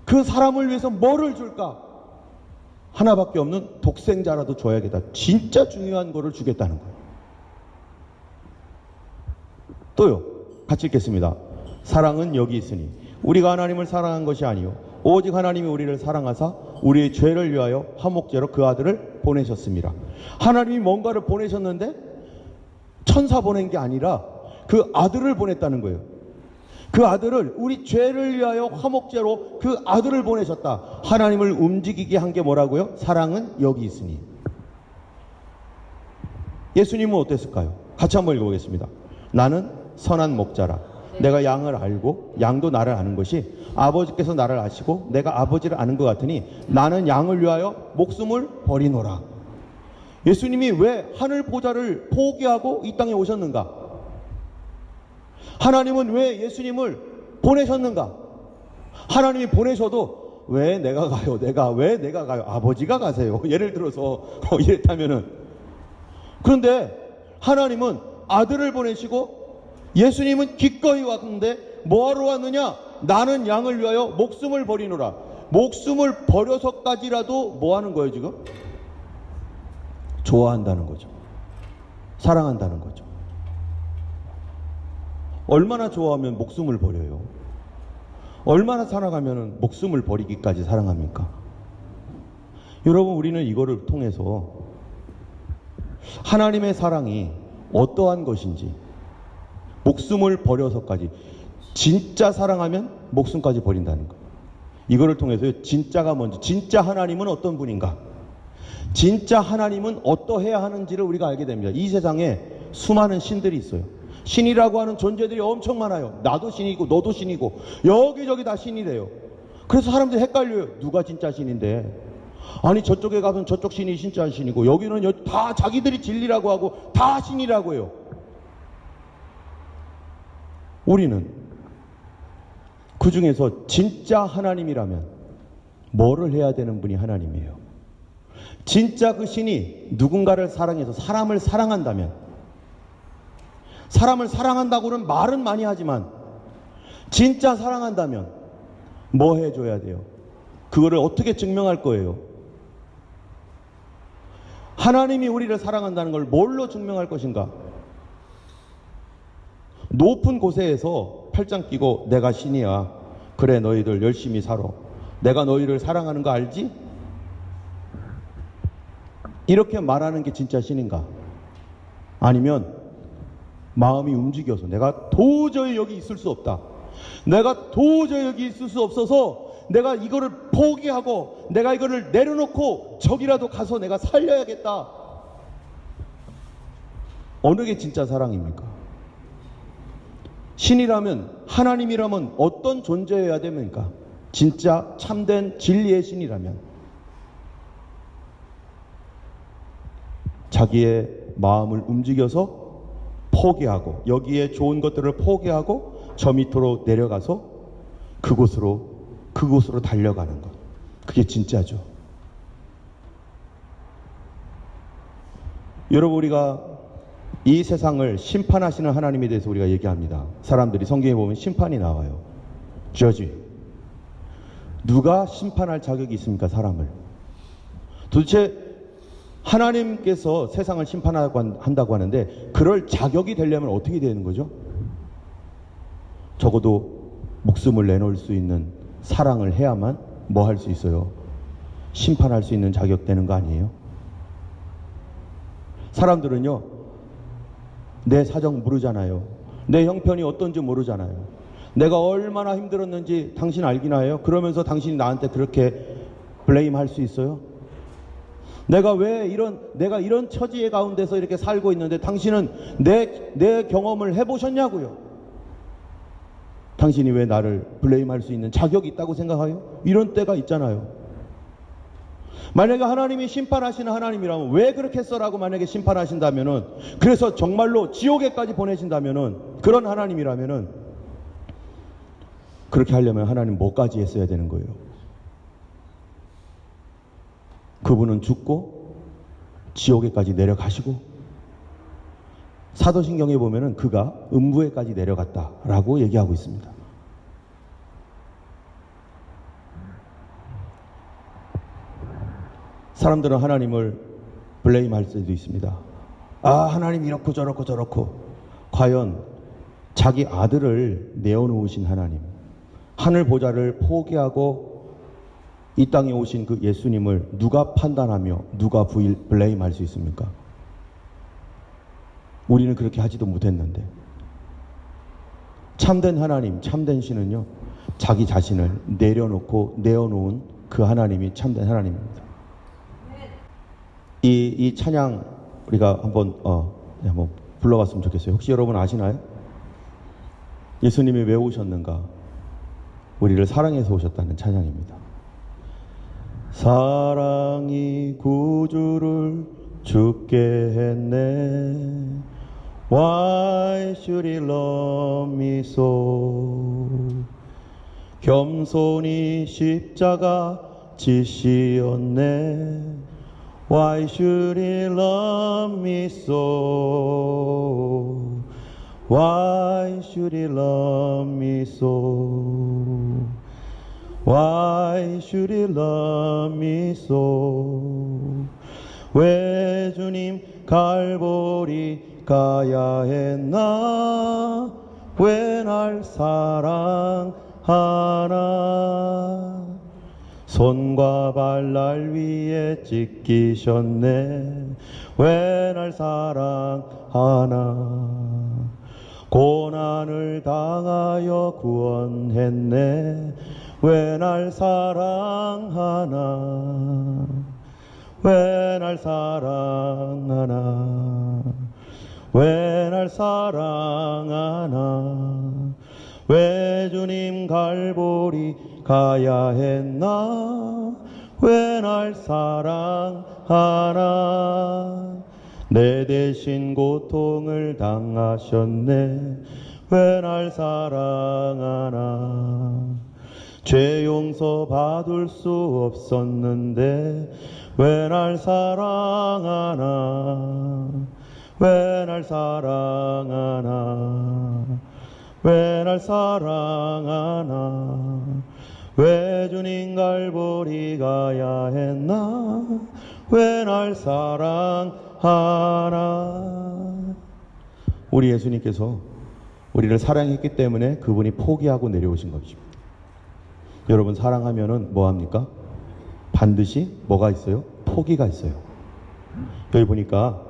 그 사람을 위해서 뭐를 줄까? 하나밖에 없는 독생자라도 줘야겠다. 진짜 중요한 거를 주겠다는 거예요. 또요, 같이 읽겠습니다. 사랑은 여기 있으니 우리가 하나님을 사랑한 것이 아니요 오직 하나님이 우리를 사랑하사 우리의 죄를 위하여 화목제로 그 아들을 보내셨습니다. 하나님이 뭔가를 보내셨는데 천사 보낸 게 아니라 그 아들을 보냈다는 거예요. 그 아들을, 우리 죄를 위하여 화목제로 그 아들을 보내셨다. 하나님을 움직이게 한 게 뭐라고요? 사랑은 여기 있으니. 예수님은 어땠을까요? 같이 한번 읽어보겠습니다. 나는 선한 목자라. 내가 양을 알고 양도 나를 아는 것이 아버지께서 나를 아시고 내가 아버지를 아는 것 같으니 나는 양을 위하여 목숨을 버리노라. 예수님이 왜 하늘 보좌를 포기하고 이 땅에 오셨는가? 하나님은 왜 예수님을 보내셨는가? 하나님이 보내셔도 왜 내가 가요? 왜 내가 가요? 아버지가 가세요. 예를 들어서 이랬다면은. 그런데 하나님은 아들을 보내시고 예수님은 기꺼이 왔는데 뭐하러 왔느냐? 나는 양을 위하여 목숨을 버리노라. 목숨을 버려서까지라도 뭐 하는 거예요 지금? 좋아한다는 거죠. 사랑한다는 거죠. 얼마나 좋아하면 목숨을 버려요? 얼마나 사랑하면 목숨을 버리기까지 사랑합니까? 여러분, 우리는 이거를 통해서 하나님의 사랑이 어떠한 것인지, 목숨을 버려서까지, 진짜 사랑하면 목숨까지 버린다는 거. 이거를 통해서 진짜가 뭔지, 진짜 하나님은 어떤 분인가, 진짜 하나님은 어떠해야 하는지를 우리가 알게 됩니다. 이 세상에 수많은 신들이 있어요. 신이라고 하는 존재들이 엄청 많아요. 나도 신이고 너도 신이고 여기저기 다 신이래요. 그래서 사람들이 헷갈려요. 누가 진짜 신인데? 아니 저쪽에 가면 저쪽 신이 진짜 신이고 여기는 다 자기들이 진리라고 하고 다 신이라고 해요. 우리는 그 중에서 진짜 하나님이라면 뭐를 해야 되는 분이 하나님이에요. 진짜 그 신이 누군가를 사랑해서 사람을 사랑한다면, 사람을 사랑한다고는 말은 많이 하지만 진짜 사랑한다면 뭐 해줘야 돼요? 그거를 어떻게 증명할 거예요? 하나님이 우리를 사랑한다는 걸 뭘로 증명할 것인가? 높은 곳에서 팔짱 끼고 내가 신이야. 그래 너희들 열심히 살아. 내가 너희를 사랑하는 거 알지? 이렇게 말하는 게 진짜 신인가? 아니면 마음이 움직여서 내가 도저히 여기 있을 수 없다. 내가 도저히 여기 있을 수 없어서 내가 이거를 포기하고 내가 이거를 내려놓고 저기라도 가서 내가 살려야겠다. 어느 게 진짜 사랑입니까? 신이라면, 하나님이라면 어떤 존재여야 됩니까? 진짜 참된 진리의 신이라면 자기의 마음을 움직여서 포기하고, 여기에 좋은 것들을 포기하고 저 밑으로 내려가서 그곳으로 달려가는 것. 그게 진짜죠. 여러분, 우리가 이 세상을 심판하시는 하나님에 대해서 우리가 얘기합니다. 사람들이 성경에 보면 심판이 나와요. 저지. 누가 심판할 자격이 있습니까? 사람을. 도대체 하나님께서 세상을 심판한다고 하는데 그럴 자격이 되려면 어떻게 되는 거죠? 적어도 목숨을 내놓을 수 있는 사랑을 해야만 뭐 할 수 있어요? 심판할 수 있는 자격 되는 거 아니에요? 사람들은요, 내 사정 모르잖아요. 내 형편이 어떤지 모르잖아요. 내가 얼마나 힘들었는지 당신 알기나 해요? 그러면서 당신이 나한테 그렇게 블레임 할 수 있어요? 내가 이런 처지의 가운데서 이렇게 살고 있는데 당신은 내 경험을 해보셨냐고요? 당신이 왜 나를 블레임할 수 있는 자격이 있다고 생각해요? 이런 때가 있잖아요. 만약에 하나님이 심판하시는 하나님이라면 왜 그렇게 했어라고 만약에 심판하신다면은, 그래서 정말로 지옥에까지 보내신다면은, 그런 하나님이라면은 그렇게 하려면 하나님 뭐까지 했어야 되는 거예요? 그분은 죽고 지옥에까지 내려가시고, 사도신경에 보면은 그가 음부에까지 내려갔다라고 얘기하고 있습니다. 사람들은 하나님을 블레임할 수도 있습니다. 아, 하나님 이렇고 저렇고. 과연 자기 아들을 내어놓으신 하나님, 하늘 보좌를 포기하고 이 땅에 오신 그 예수님을 누가 판단하며 누가 블레임할 수 있습니까? 우리는 그렇게 하지도 못했는데 참된 하나님, 참된 신은요, 자기 자신을 내어놓은 그 하나님이 참된 하나님입니다. 이 찬양 우리가 한번 불러봤으면 좋겠어요. 혹시 여러분 아시나요? 예수님이 왜 오셨는가? 우리를 사랑해서 오셨다는 찬양입니다. 사랑이 구주를 죽게 했네. Why should he love me so? 겸손히 십자가 지시었네. Why should he love me so? Why should he love me so? Why should he love me so? 왜 주님 갈보리 가야 했나? 왜 날 사랑하나? 손과 발 날 위에 찢기셨네. 왜 날 사랑하나? 고난을 당하여 구원했네. 왜 날 사랑하나? 왜 날 사랑하나? 왜 날 사랑하나? 왜 주님 갈보리 가야 했나? 왜 날 사랑하나? 내 대신 고통을 당하셨네. 왜 날 사랑하나? 죄 용서 받을 수 없었는데 왜 날 사랑하나? 왜 날 사랑하나? 왜 날 사랑하나? 왜 주님 갈보리 가야 했나? 왜 날 사랑하나? 우리 예수님께서 우리를 사랑했기 때문에 그분이 포기하고 내려오신 것입니다. 여러분, 사랑하면은 뭐 합니까? 반드시 뭐가 있어요? 포기가 있어요. 여기 보니까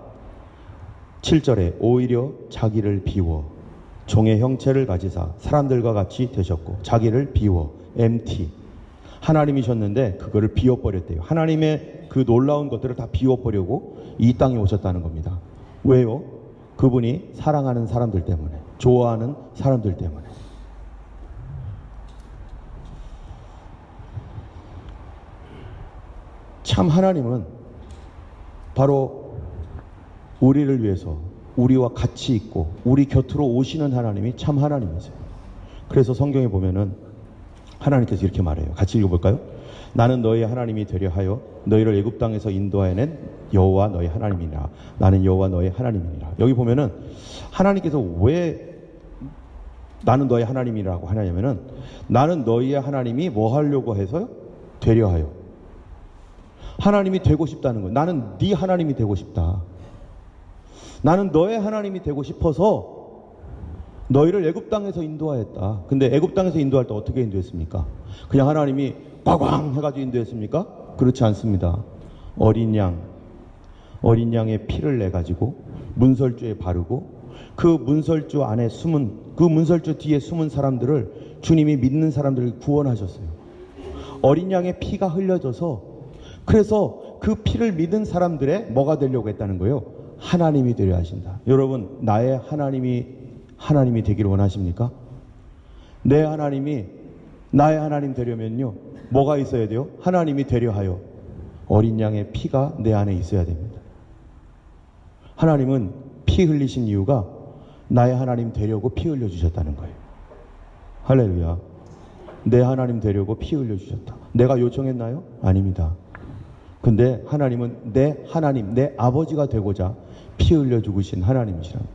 7절에 오히려 자기를 비워 종의 형체를 가지사 사람들과 같이 되셨고, 자기를 비워 empty, 하나님이셨는데 그거를 비워버렸대요. 하나님의 그 놀라운 것들을 다 비워버리고 이 땅에 오셨다는 겁니다. 왜요? 그분이 사랑하는 사람들 때문에, 좋아하는 사람들 때문에. 참 하나님은 바로 우리를 위해서 우리와 같이 있고 우리 곁으로 오시는 하나님이 참 하나님이세요. 그래서 성경에 보면은 하나님께서 이렇게 말해요. 같이 읽어볼까요? 나는 너희 하나님이 되려 하여 너희를 애굽 땅에서 인도하여낸 여호와 너희 하나님이니라. 나는 여호와 너희 하나님이니라. 여기 보면은 하나님께서 왜 나는 너희 하나님이라고 하냐면은, 나는 너희의 하나님이 뭐 하려고 해서요? 되려 하여. 하나님이 되고 싶다는 거예요. 나는 네 하나님이 되고 싶다. 나는 너의 하나님이 되고 싶어서 너희를 애굽 땅에서 인도하였다. 근데 애굽 땅에서 인도할 때 어떻게 인도했습니까? 그냥 하나님이 꽝꽝 해가지고 인도했습니까? 그렇지 않습니다. 어린 양의 피를 내 가지고 문설주에 바르고 그 문설주 안에 숨은, 그 문설주 뒤에 숨은 사람들을 주님이 믿는 사람들을 구원하셨어요. 어린 양의 피가 흘려져서, 그래서 그 피를 믿은 사람들의 뭐가 되려고 했다는 거예요? 하나님이 되려 하신다. 여러분, 나의 하나님이 되기를 원하십니까? 내 하나님이 나의 하나님 되려면요, 뭐가 있어야 돼요? 하나님이 되려 하여 어린 양의 피가 내 안에 있어야 됩니다. 하나님은 피 흘리신 이유가 나의 하나님 되려고 피 흘려주셨다는 거예요. 할렐루야. 내 하나님 되려고 피 흘려주셨다. 내가 요청했나요? 아닙니다. 근데 하나님은 내 하나님, 내 아버지가 되고자 피 흘려 죽으신 하나님이시랍니다.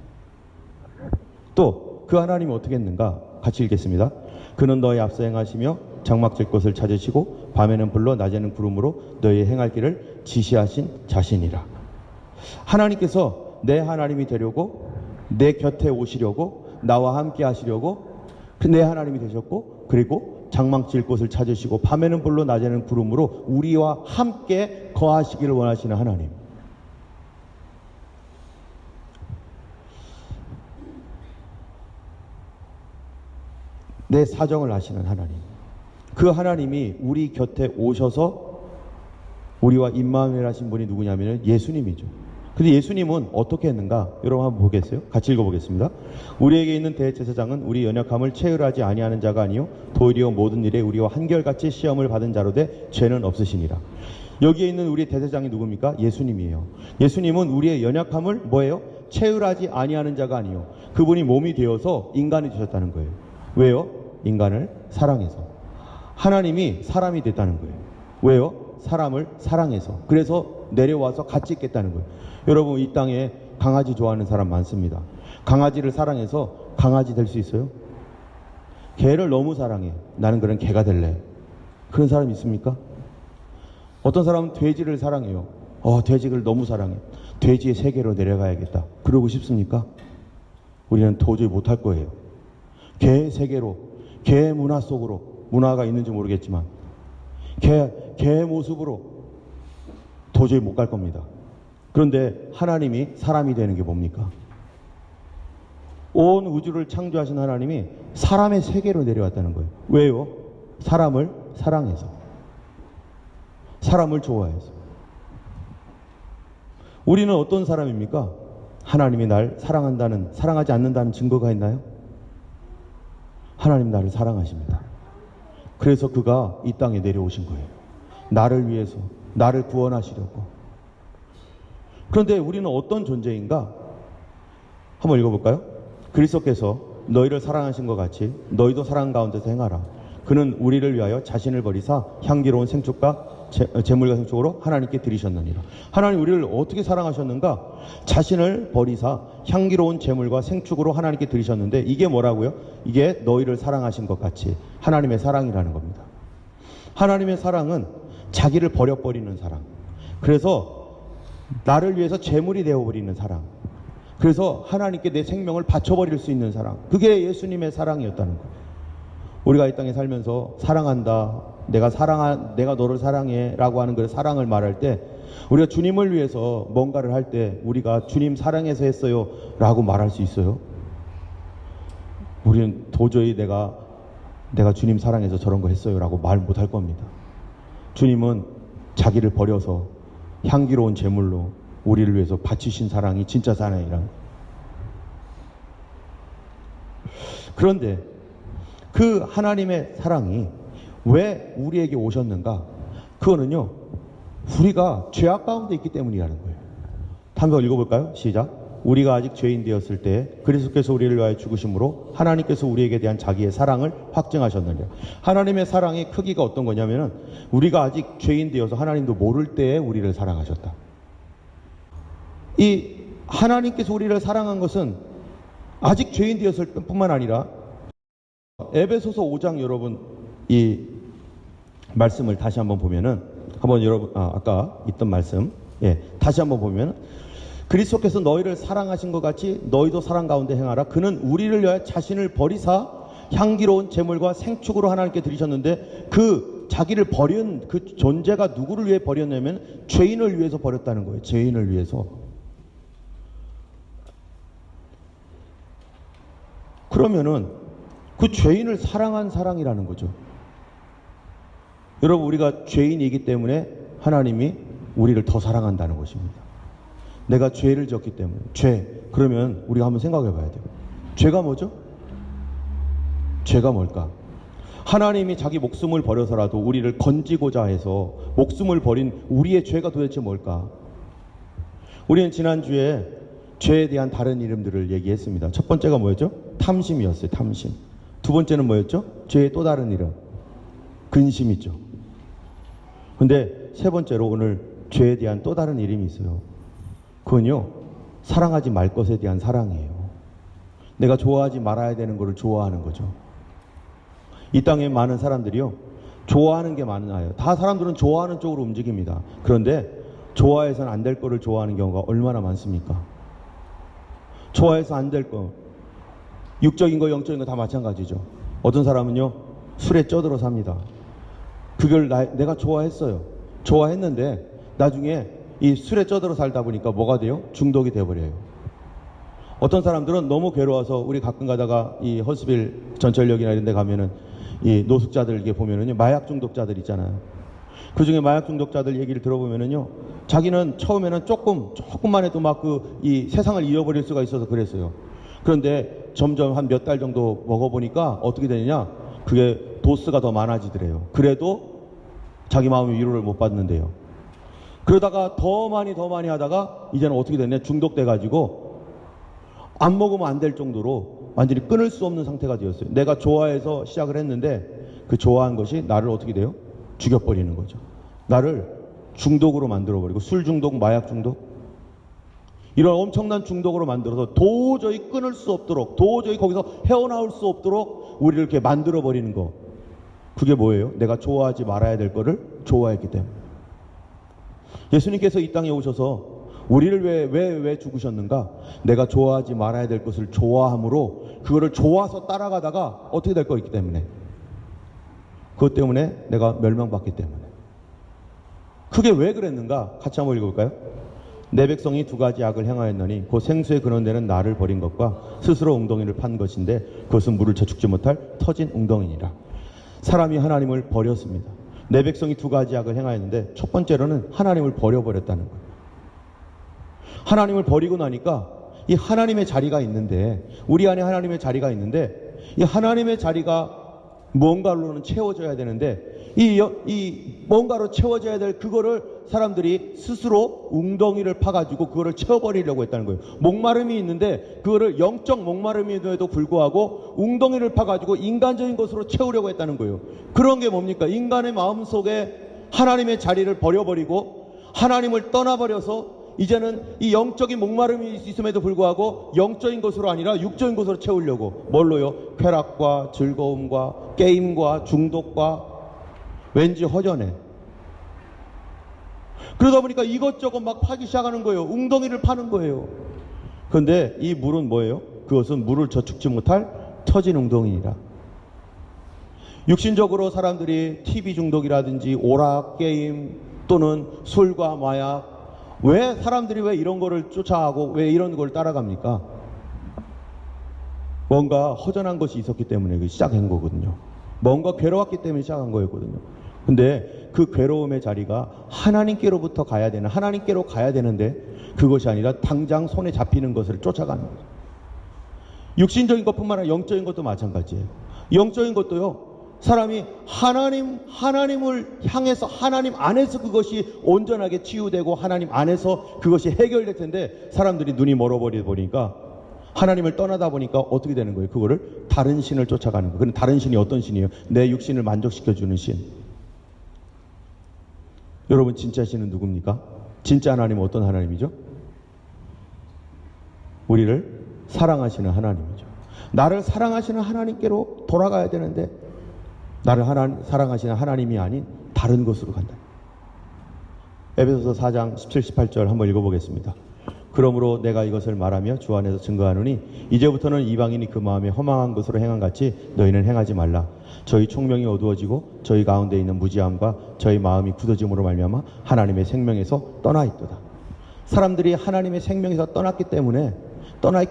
또 그 하나님이 어떻게 했는가? 같이 읽겠습니다. 그는 너희 앞서 행하시며 장막질 곳을 찾으시고 밤에는 불로 낮에는 구름으로 너희 행할 길을 지시하신 자신이라. 하나님께서 내 하나님이 되려고, 내 곁에 오시려고, 나와 함께 하시려고 내 하나님이 되셨고, 그리고 장막질 곳을 찾으시고 밤에는 불로 낮에는 구름으로 우리와 함께 거하시기를 원하시는 하나님. 내 사정을 아시는 하나님, 그 하나님이 우리 곁에 오셔서 우리와 임마누엘 하신 분이 누구냐면 예수님이죠. 근데 예수님은 어떻게 했는가? 여러분 한번 보겠어요? 같이 읽어보겠습니다. 우리에게 있는 대제사장은 우리 연약함을 체휼하지 아니하는 자가 아니요 도리어 모든 일에 우리와 한결같이 시험을 받은 자로되 죄는 없으시니라. 여기에 있는 우리 대제사장이 누굽니까? 예수님이에요. 예수님은 우리의 연약함을 뭐예요? 체휼하지 아니하는 자가 아니요, 그분이 몸이 되어서 인간이 되셨다는 거예요. 왜요? 인간을 사랑해서. 하나님이 사람이 됐다는 거예요. 왜요? 사람을 사랑해서. 그래서 내려와서 같이 있겠다는 거예요. 여러분, 이 땅에 강아지 좋아하는 사람 많습니다. 강아지를 사랑해서 강아지 될 수 있어요? 개를 너무 사랑해. 나는 그런 개가 될래. 그런 사람 있습니까? 어떤 사람은 돼지를 사랑해요. 돼지를 너무 사랑해. 돼지의 세계로 내려가야겠다. 그러고 싶습니까? 우리는 도저히 못할 거예요. 개의 세계로, 개의 문화 속으로, 문화가 있는지 모르겠지만 개의 모습으로 도저히 못 갈 겁니다. 그런데 하나님이 사람이 되는 게 뭡니까? 온 우주를 창조하신 하나님이 사람의 세계로 내려왔다는 거예요. 왜요? 사람을 사랑해서, 사람을 좋아해서. 우리는 어떤 사람입니까? 하나님이 날 사랑하지 않는다는 증거가 있나요? 하나님 나를 사랑하십니다. 그래서 그가 이 땅에 내려오신 거예요. 나를 위해서, 나를 구원하시려고. 그런데 우리는 어떤 존재인가? 한번 읽어볼까요? 그리스도께서 너희를 사랑하신 것 같이 너희도 사랑 가운데서 행하라. 그는 우리를 위하여 자신을 버리사 향기로운 생축과 제물과 생축으로 하나님께 드리셨느니라. 하나님 우리를 어떻게 사랑하셨는가? 자신을 버리사 향기로운 제물과 생축으로 하나님께 드리셨는데, 이게 뭐라고요? 이게 너희를 사랑하신 것 같이 하나님의 사랑이라는 겁니다. 하나님의 사랑은 자기를 버려버리는 사랑. 그래서 나를 위해서 제물이 되어버리는 사랑. 그래서 하나님께 내 생명을 바쳐버릴 수 있는 사랑. 그게 예수님의 사랑이었다는 거예요. 우리가 이 땅에 살면서 사랑한다, 내가 너를 사랑해 라고 하는 그 사랑을 말할 때, 우리가 주님을 위해서 뭔가를 할 때 우리가 주님 사랑해서 했어요 라고 말할 수 있어요? 우리는 도저히 내가 주님 사랑해서 저런 거 했어요 라고 말 못할 겁니다. 주님은 자기를 버려서 향기로운 제물로 우리를 위해서 바치신 사랑이 진짜 사랑이란. 그런데 그 하나님의 사랑이 왜 우리에게 오셨는가? 그거는요, 우리가 죄악 가운데 있기 때문이라는 거예요. 한번 읽어볼까요? 시작. 우리가 아직 죄인 되었을 때 그리스도께서 우리를 위하여 죽으심으로 하나님께서 우리에게 대한 자기의 사랑을 확증하셨느니라. 하나님의 사랑의 크기가 어떤 거냐면은, 우리가 아직 죄인 되어서 하나님도 모를 때에 우리를 사랑하셨다. 이 하나님께서 우리를 사랑한 것은 아직 죄인 되었을 뿐만 아니라, 에베소서 5장 여러분 이 말씀을 다시 한번 보면은, 한번 여러분 아까 있던 말씀 다시 한번 보면, 그리스도께서 너희를 사랑하신 것 같이 너희도 사랑 가운데 행하라. 그는 우리를 위하여 자신을 버리사 향기로운 제물과 생축으로 하나님께 드리셨는데, 그 자기를 버린 그 존재가 누구를 위해 버렸냐면 죄인을 위해서 버렸다는 거예요. 죄인을 위해서. 그러면은 그 죄인을 사랑한 사랑이라는 거죠. 여러분, 우리가 죄인이기 때문에 하나님이 우리를 더 사랑한다는 것입니다. 내가 죄를 졌기 때문에. 그러면 우리가 한번 생각해 봐야 돼요. 죄가 뭐죠? 죄가 뭘까? 하나님이 자기 목숨을 버려서라도 우리를 건지고자 해서 목숨을 버린 우리의 죄가 도대체 뭘까? 우리는 지난주에 죄에 대한 다른 이름들을 얘기했습니다. 첫 번째가 뭐였죠? 탐심이었어요. 탐심. 두 번째는 뭐였죠? 죄의 또 다른 이름, 근심이죠. 근데 세 번째로 오늘 죄에 대한 또 다른 이름이 있어요. 그건요, 사랑하지 말 것에 대한 사랑이에요. 내가 좋아하지 말아야 되는 것을 좋아하는 거죠. 이 땅에 많은 사람들이요, 좋아하는 게 많아요. 다 사람들은 좋아하는 쪽으로 움직입니다. 그런데 좋아해서는 안 될 거를 좋아하는 경우가 얼마나 많습니까? 좋아해서 안 될 거, 육적인 거 영적인 거 다 마찬가지죠. 어떤 사람은요, 술에 쪄들어 삽니다. 그걸 내가 좋아했어요. 좋아했는데 나중에 이 술에 쪄들어 살다 보니까 뭐가 돼요? 중독이 돼버려요. 어떤 사람들은 너무 괴로워서 우리 가끔 가다가 이 허스빌 전철역이나 이런 데 가면은 이 노숙자들 이렇게 보면은요, 마약 중독자들 있잖아요. 그 중에 마약 중독자들 얘기를 들어보면은요, 자기는 처음에는 조금만 해도 막 이 세상을 잃어버릴 수가 있어서 그랬어요. 그런데 점점 한 몇 달 정도 먹어보니까 어떻게 되느냐, 그게 도수가 더 많아지더래요. 그래도 자기 마음의 위로를 못 받는데요. 그러다가 더 많이 하다가 이제는 어떻게 됐냐, 중독돼가지고 안 먹으면 안 될 정도로 완전히 끊을 수 없는 상태가 되었어요. 내가 좋아해서 시작을 했는데 그 좋아한 것이 나를 어떻게 돼요? 죽여버리는 거죠. 나를 중독으로 만들어버리고, 술 중독, 마약 중독, 이런 엄청난 중독으로 만들어서 도저히 끊을 수 없도록, 도저히 거기서 헤어나올 수 없도록 우리를 이렇게 만들어버리는 거. 그게 뭐예요? 내가 좋아하지 말아야 될 거를 좋아했기 때문에. 예수님께서 이 땅에 오셔서 우리를 왜 죽으셨는가? 내가 좋아하지 말아야 될 것을 좋아함으로 그거를 좋아서 따라가다가 어떻게 될 거있기 때문에, 그것 때문에 내가 멸망받기 때문에. 그게 왜 그랬는가? 같이 한번 읽어볼까요? 내 백성이 두 가지 악을 행하였나니 곧 생수에 근원되는 나를 버린 것과 스스로 웅덩이를 판 것인데 그것은 물을 저축지 못할 터진 웅덩이니라. 사람이 하나님을 버렸습니다. 내 백성이 두 가지 악을 행하였는데 첫 번째로는 하나님을 버려버렸다는 거예요. 하나님을 버리고 나니까 이 하나님의 자리가 있는데, 우리 안에 하나님의 자리가 있는데, 이 하나님의 자리가 뭔가로는 채워져야 되는데, 이 뭔가로 채워져야 될 그거를 사람들이 스스로 웅덩이를 파가지고 그거를 채워버리려고 했다는 거예요. 목마름이 있는데 그거를 영적 목마름임에도 불구하고 웅덩이를 파가지고 인간적인 것으로 채우려고 했다는 거예요. 그런 게 뭡니까? 인간의 마음속에 하나님의 자리를 버려버리고 하나님을 떠나버려서 이제는 이 영적인 목마름이 있음에도 불구하고 영적인 것으로 아니라 육적인 것으로 채우려고, 뭘로요? 쾌락과 즐거움과 게임과 중독과 왠지 허전해. 그러다 보니까 이것저것 막 파기 시작하는 거예요. 웅덩이를 파는 거예요. 그런데 이 물은 뭐예요? 그것은 물을 저축지 못할 터진 웅덩이니라. 육신적으로 사람들이 TV 중독이라든지 오락, 게임 또는 술과 마약, 왜 사람들이 왜 이런 거를 쫓아가고 왜 이런 걸 따라갑니까? 뭔가 허전한 것이 있었기 때문에 시작한 거거든요. 뭔가 괴로웠기 때문에 시작한 거였거든요. 근데 그 괴로움의 자리가 하나님께로부터 가야 되는, 하나님께로 가야 되는데 그것이 아니라 당장 손에 잡히는 것을 쫓아가는 거죠. 육신적인 것뿐만 아니라 영적인 것도 마찬가지예요. 영적인 것도요, 사람이 하나님을 향해서, 하나님 안에서 그것이 온전하게 치유되고 하나님 안에서 그것이 해결될 텐데 사람들이 눈이 멀어버리니까, 하나님을 떠나다 보니까 어떻게 되는 거예요? 그거를 다른 신을 쫓아가는 거예요. 그럼 다른 신이 어떤 신이에요? 내 육신을 만족시켜주는 신. 여러분, 진짜 신은 누굽니까? 진짜 하나님은 어떤 하나님이죠? 우리를 사랑하시는 하나님이죠. 나를 사랑하시는 하나님께로 돌아가야 되는데 나를 사랑하시는 하나님이 아닌 다른 것으로 간다. 에베소서 4장 17, 18절 한번 읽어보겠습니다. 그러므로 내가 이것을 말하며 주 안에서 증거하노니 이제부터는 이방인이 그 마음에 허망한 것으로 행한 같이 너희는 행하지 말라. 저희 총명이 어두워지고 저희 가운데 있는 무지함과 저희 마음이 굳어짐으로 말미암아 하나님의 생명에서 떠나 있도다. 사람들이 하나님의 생명에서 떠나 있기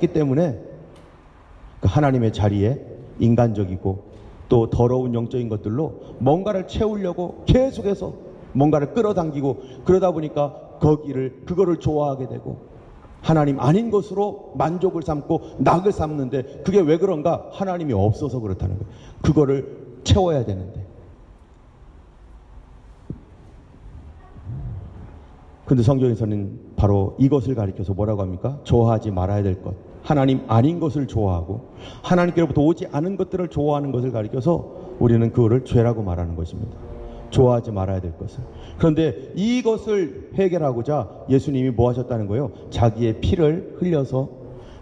때문에 그 하나님의 자리에 인간적이고 또 더러운 영적인 것들로 뭔가를 채우려고 계속해서 뭔가를 끌어당기고, 그러다 보니까 그거를 좋아하게 되고 하나님 아닌 것으로 만족을 삼고 낙을 삼는데, 그게 왜 그런가? 하나님이 없어서 그렇다는 거예요. 그거를 채워야 되는데. 근데 성경에서는 바로 이것을 가리켜서 뭐라고 합니까? 좋아하지 말아야 될 것, 하나님 아닌 것을 좋아하고 하나님께로부터 오지 않은 것들을 좋아하는 것을 가리켜서 우리는 그거를 죄라고 말하는 것입니다. 좋아하지 말아야 될 것을. 그런데 이것을 해결하고자 예수님이 뭐 하셨다는 거예요? 자기의 피를 흘려서,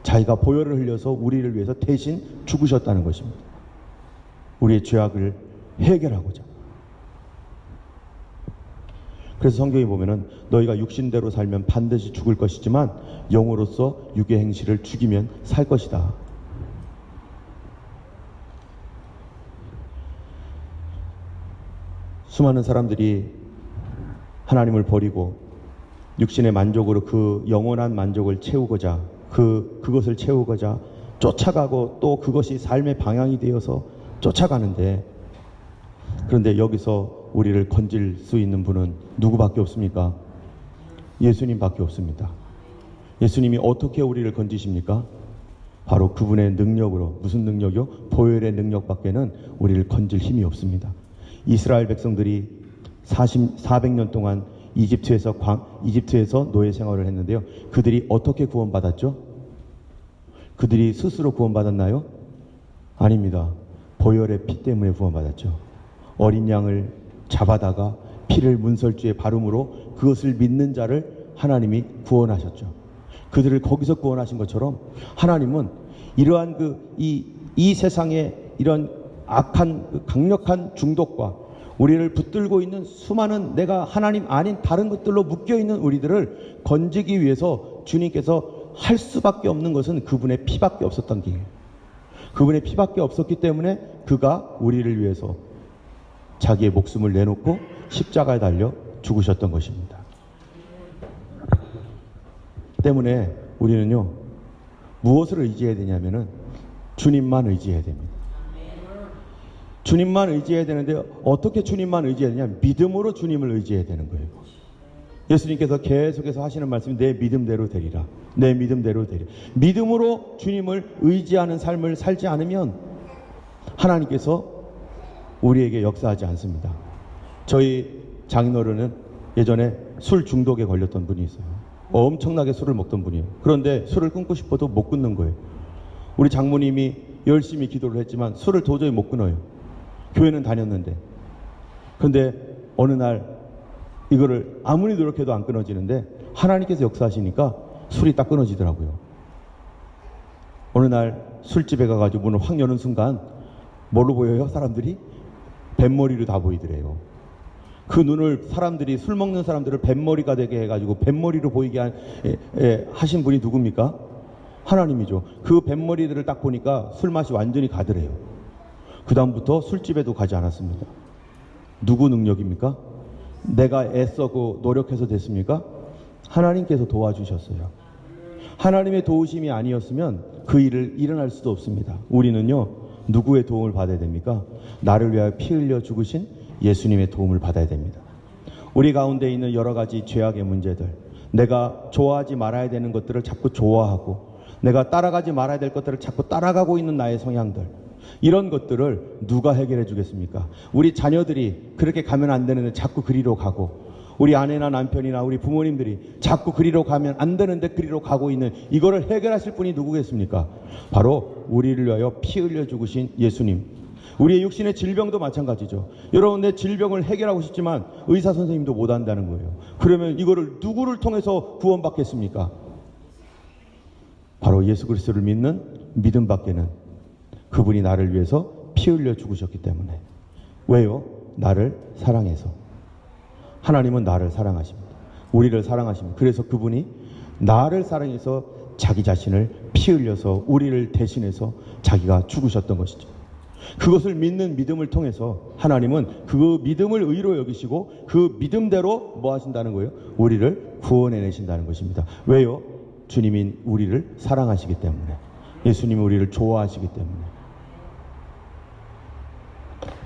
자기가 보혈을 흘려서 우리를 위해서 대신 죽으셨다는 것입니다. 우리의 죄악을 해결하고자. 그래서 성경에 보면은 너희가 육신대로 살면 반드시 죽을 것이지만 영으로서 육의 행실을 죽이면 살 것이다. 수많은 사람들이 하나님을 버리고 육신의 만족으로 그 영원한 만족을 채우고자 그것을 채우고자 쫓아가고 또 그것이 삶의 방향이 되어서 쫓아가는데, 그런데 여기서 우리를 건질 수 있는 분은 누구밖에 없습니까? 예수님밖에 없습니다. 예수님이 어떻게 우리를 건지십니까? 바로 그분의 능력으로. 무슨 능력이요? 보혈의 능력밖에는 우리를 건질 힘이 없습니다. 이스라엘 백성들이 400년 동안 이집트에서 노예 생활을 했는데요. 그들이 어떻게 구원받았죠? 그들이 스스로 구원받았나요? 아닙니다. 보혈의 피 때문에 구원받았죠. 어린 양을 잡아다가 피를 문설주에 바름으로 그것을 믿는 자를 하나님이 구원하셨죠. 그들을 거기서 구원하신 것처럼 하나님은 이러한 이 세상의 이런 악한 강력한 중독과 우리를 붙들고 있는 수많은 내가 하나님 아닌 다른 것들로 묶여있는 우리들을 건지기 위해서 주님께서 할 수밖에 없는 것은 그분의 피밖에 없었던 게, 그분의 피밖에 없었기 때문에 그가 우리를 위해서 자기의 목숨을 내놓고 십자가에 달려 죽으셨던 것입니다. 때문에 우리는요, 무엇을 의지해야 되냐면은 주님만 의지해야 됩니다. 주님만 의지해야 되는데 어떻게 주님만 의지해야 되냐? 믿음으로 주님을 의지해야 되는 거예요. 예수님께서 계속해서 하시는 말씀이 내 믿음대로 되리라. 내 믿음대로 되리라. 믿음으로 주님을 의지하는 삶을 살지 않으면 하나님께서 우리에게 역사하지 않습니다. 저희 장인어른은 예전에 술 중독에 걸렸던 분이 있어요. 엄청나게 술을 먹던 분이에요. 그런데 술을 끊고 싶어도 못 끊는 거예요. 우리 장모님이 열심히 기도를 했지만 술을 도저히 못 끊어요. 교회는 다녔는데. 그런데 어느 날 이거를 아무리 노력해도 안 끊어지는데 하나님께서 역사하시니까 술이 딱 끊어지더라고요. 어느 날 술집에 가가지고 문을 확 여는 순간 뭘로 보여요? 사람들이? 뱃머리로 다 보이더래요. 그 눈을 사람들이, 술 먹는 사람들을 뱃머리가 되게 해가지고 뱃머리로 보이게 하신 분이 누굽니까? 하나님이죠. 그 뱃머리들을 딱 보니까 술맛이 완전히 가더래요. 그 다음부터 술집에도 가지 않았습니다. 누구 능력입니까? 내가 애써고 노력해서 됐습니까? 하나님께서 도와주셨어요. 하나님의 도우심이 아니었으면 그 일을 일어날 수도 없습니다. 우리는요, 누구의 도움을 받아야 됩니까? 나를 위하여 피 흘려 죽으신 예수님의 도움을 받아야 됩니다. 우리 가운데 있는 여러 가지 죄악의 문제들, 내가 좋아하지 말아야 되는 것들을 자꾸 좋아하고 내가 따라가지 말아야 될 것들을 자꾸 따라가고 있는 나의 성향들, 이런 것들을 누가 해결해 주겠습니까? 우리 자녀들이 그렇게 가면 안 되는데 자꾸 그리로 가고, 우리 아내나 남편이나 우리 부모님들이 자꾸 그리로 가면 안 되는데 그리로 가고 있는 이거를 해결하실 분이 누구겠습니까? 바로 우리를 위하여 피 흘려 죽으신 예수님. 우리의 육신의 질병도 마찬가지죠. 여러분, 내 질병을 해결하고 싶지만 의사 선생님도 못 한다는 거예요. 그러면 이거를 누구를 통해서 구원받겠습니까? 바로 예수 그리스도를 믿는 믿음밖에는, 그분이 나를 위해서 피 흘려 죽으셨기 때문에. 왜요? 나를 사랑해서. 하나님은 나를 사랑하십니다. 우리를 사랑하십니다. 그래서 그분이 나를 사랑해서 자기 자신을 피 흘려서 우리를 대신해서 자기가 죽으셨던 것이죠. 그것을 믿는 믿음을 통해서 하나님은 그 믿음을 의로 여기시고 그 믿음대로 뭐 하신다는 거예요? 우리를 구원해내신다는 것입니다. 왜요? 주님이 우리를 사랑하시기 때문에, 예수님이 우리를 좋아하시기 때문에.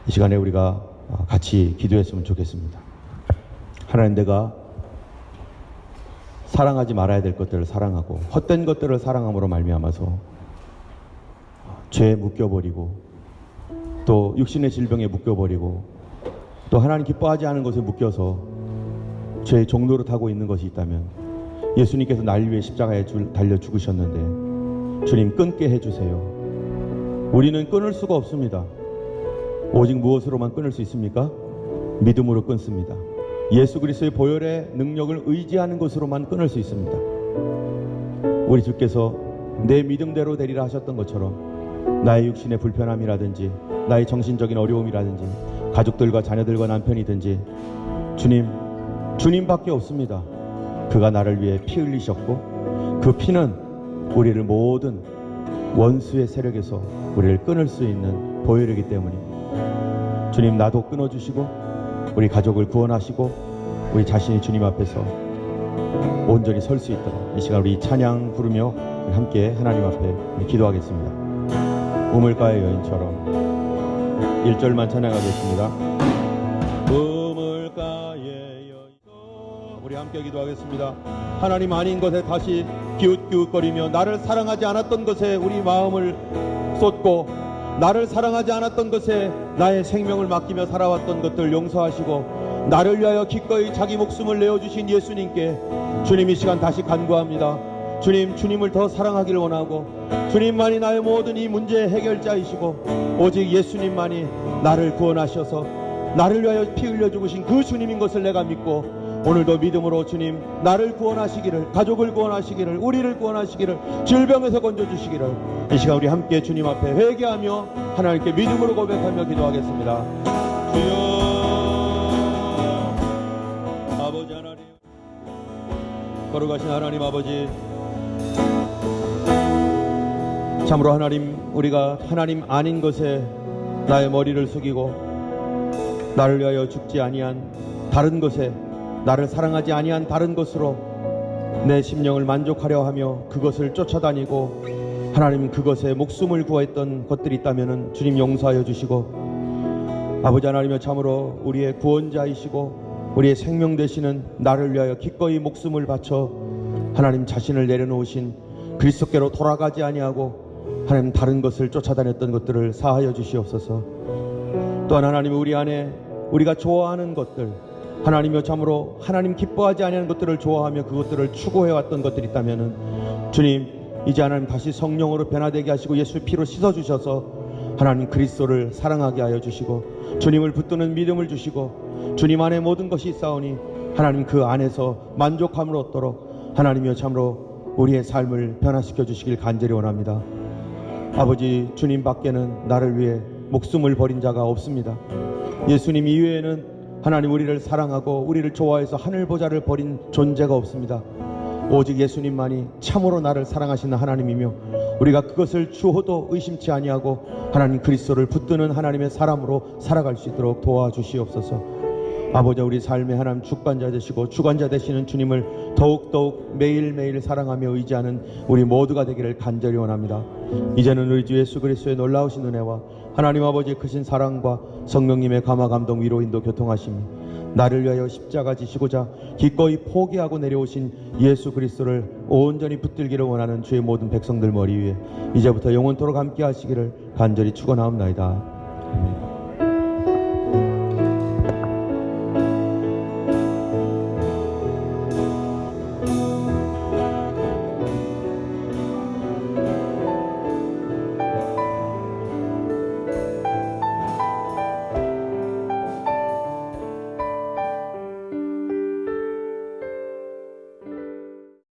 이 시간에 우리가 같이 기도했으면 좋겠습니다. 하나님, 내가 사랑하지 말아야 될 것들을 사랑하고 헛된 것들을 사랑함으로 말미암아서 죄에 묶여버리고 또 육신의 질병에 묶여버리고 또 하나님 기뻐하지 않은 것에 묶여서 죄의 종노릇 하고 있는 것이 있다면, 예수님께서 날 위해 십자가에 달려 죽으셨는데 주님 끊게 해주세요. 우리는 끊을 수가 없습니다. 오직 무엇으로만 끊을 수 있습니까? 믿음으로 끊습니다. 예수 그리스도의 보혈의 능력을 의지하는 것으로만 끊을 수 있습니다. 우리 주께서 내 믿음대로 되리라 하셨던 것처럼 나의 육신의 불편함이라든지 나의 정신적인 어려움이라든지 가족들과 자녀들과 남편이든지 주님밖에 없습니다. 그가 나를 위해 피 흘리셨고 그 피는 우리를 모든 원수의 세력에서 우리를 끊을 수 있는 보혈이기 때문입니다. 주님, 나도 끊어주시고 우리 가족을 구원하시고 우리 자신이 주님 앞에서 온전히 설 수 있도록 이 시간 우리 찬양 부르며 함께 하나님 앞에 기도하겠습니다. 우물가의 여인처럼 1절만 찬양하겠습니다. 우물가의 여인, 우리 함께 기도하겠습니다. 하나님 아닌 것에 다시 기웃기웃거리며 나를 사랑하지 않았던 것에 우리 마음을 쏟고 나를 사랑하지 않았던 것에 나의 생명을 맡기며 살아왔던 것들 용서하시고 나를 위하여 기꺼이 자기 목숨을 내어주신 예수님께 주님 이 시간 다시 간구합니다. 주님, 주님을 더 사랑하기를 원하고 주님만이 나의 모든 이 문제의 해결자이시고 오직 예수님만이 나를 구원하셔서 나를 위하여 피 흘려 죽으신 그 주님인 것을 내가 믿고 오늘도 믿음으로 주님 나를 구원하시기를, 가족을 구원하시기를, 우리를 구원하시기를, 질병에서 건져주시기를 이 시간 우리 함께 주님 앞에 회개하며 하나님께 믿음으로 고백하며 기도하겠습니다. 주여, 아버지 하나님, 거룩하신 하나님 아버지, 참으로 하나님, 우리가 하나님 아닌 것에 나의 머리를 숙이고 나를 위하여 죽지 아니한 다른 것에, 나를 사랑하지 아니한 다른 것으로 내 심령을 만족하려 하며 그것을 쫓아다니고 하나님 그것에 목숨을 구했던 것들이 있다면 주님 용서하여 주시고, 아버지 하나님여, 참으로 우리의 구원자이시고 우리의 생명 되시는 나를 위하여 기꺼이 목숨을 바쳐 하나님 자신을 내려놓으신 그리스도께로 돌아가지 아니하고 하나님 다른 것을 쫓아다녔던 것들을 사하여 주시옵소서. 또한 하나님, 우리 안에 우리가 좋아하는 것들, 하나님여, 참으로 하나님 기뻐하지 아니하는 것들을 좋아하며 그것들을 추구해왔던 것들이 있다면 주님 이제 하나님 다시 성령으로 변화되게 하시고 예수 피로 씻어주셔서 하나님 그리스도를 사랑하게 하여 주시고 주님을 붙드는 믿음을 주시고 주님 안에 모든 것이 있사오니 하나님 그 안에서 만족함을 얻도록 하나님여, 참으로 우리의 삶을 변화시켜 주시길 간절히 원합니다. 아버지, 주님 밖에는 나를 위해 목숨을 버린 자가 없습니다. 예수님 이외에는 하나님 우리를 사랑하고 우리를 좋아해서 하늘보좌를 버린 존재가 없습니다. 오직 예수님만이 참으로 나를 사랑하시는 하나님이며 우리가 그것을 주호도 의심치 아니하고 하나님 그리스도를 붙드는 하나님의 사람으로 살아갈 수 있도록 도와주시옵소서. 아버지, 우리 삶의 하나님 주관자 되시고 주관자 되시는 주님을 더욱더욱 매일매일 사랑하며 의지하는 우리 모두가 되기를 간절히 원합니다. 이제는 우리 주 예수 그리스도의 놀라우신 은혜와 하나님 아버지의 크신 사랑과 성령님의 감화 감동 위로 인도 교통하심이 나를 위하여 십자가 지시고자 기꺼이 포기하고 내려오신 예수 그리스도를 온전히 붙들기를 원하는 주의 모든 백성들 머리 위에 이제부터 영원토록 함께 하시기를 간절히 축원하옵나이다. 아멘.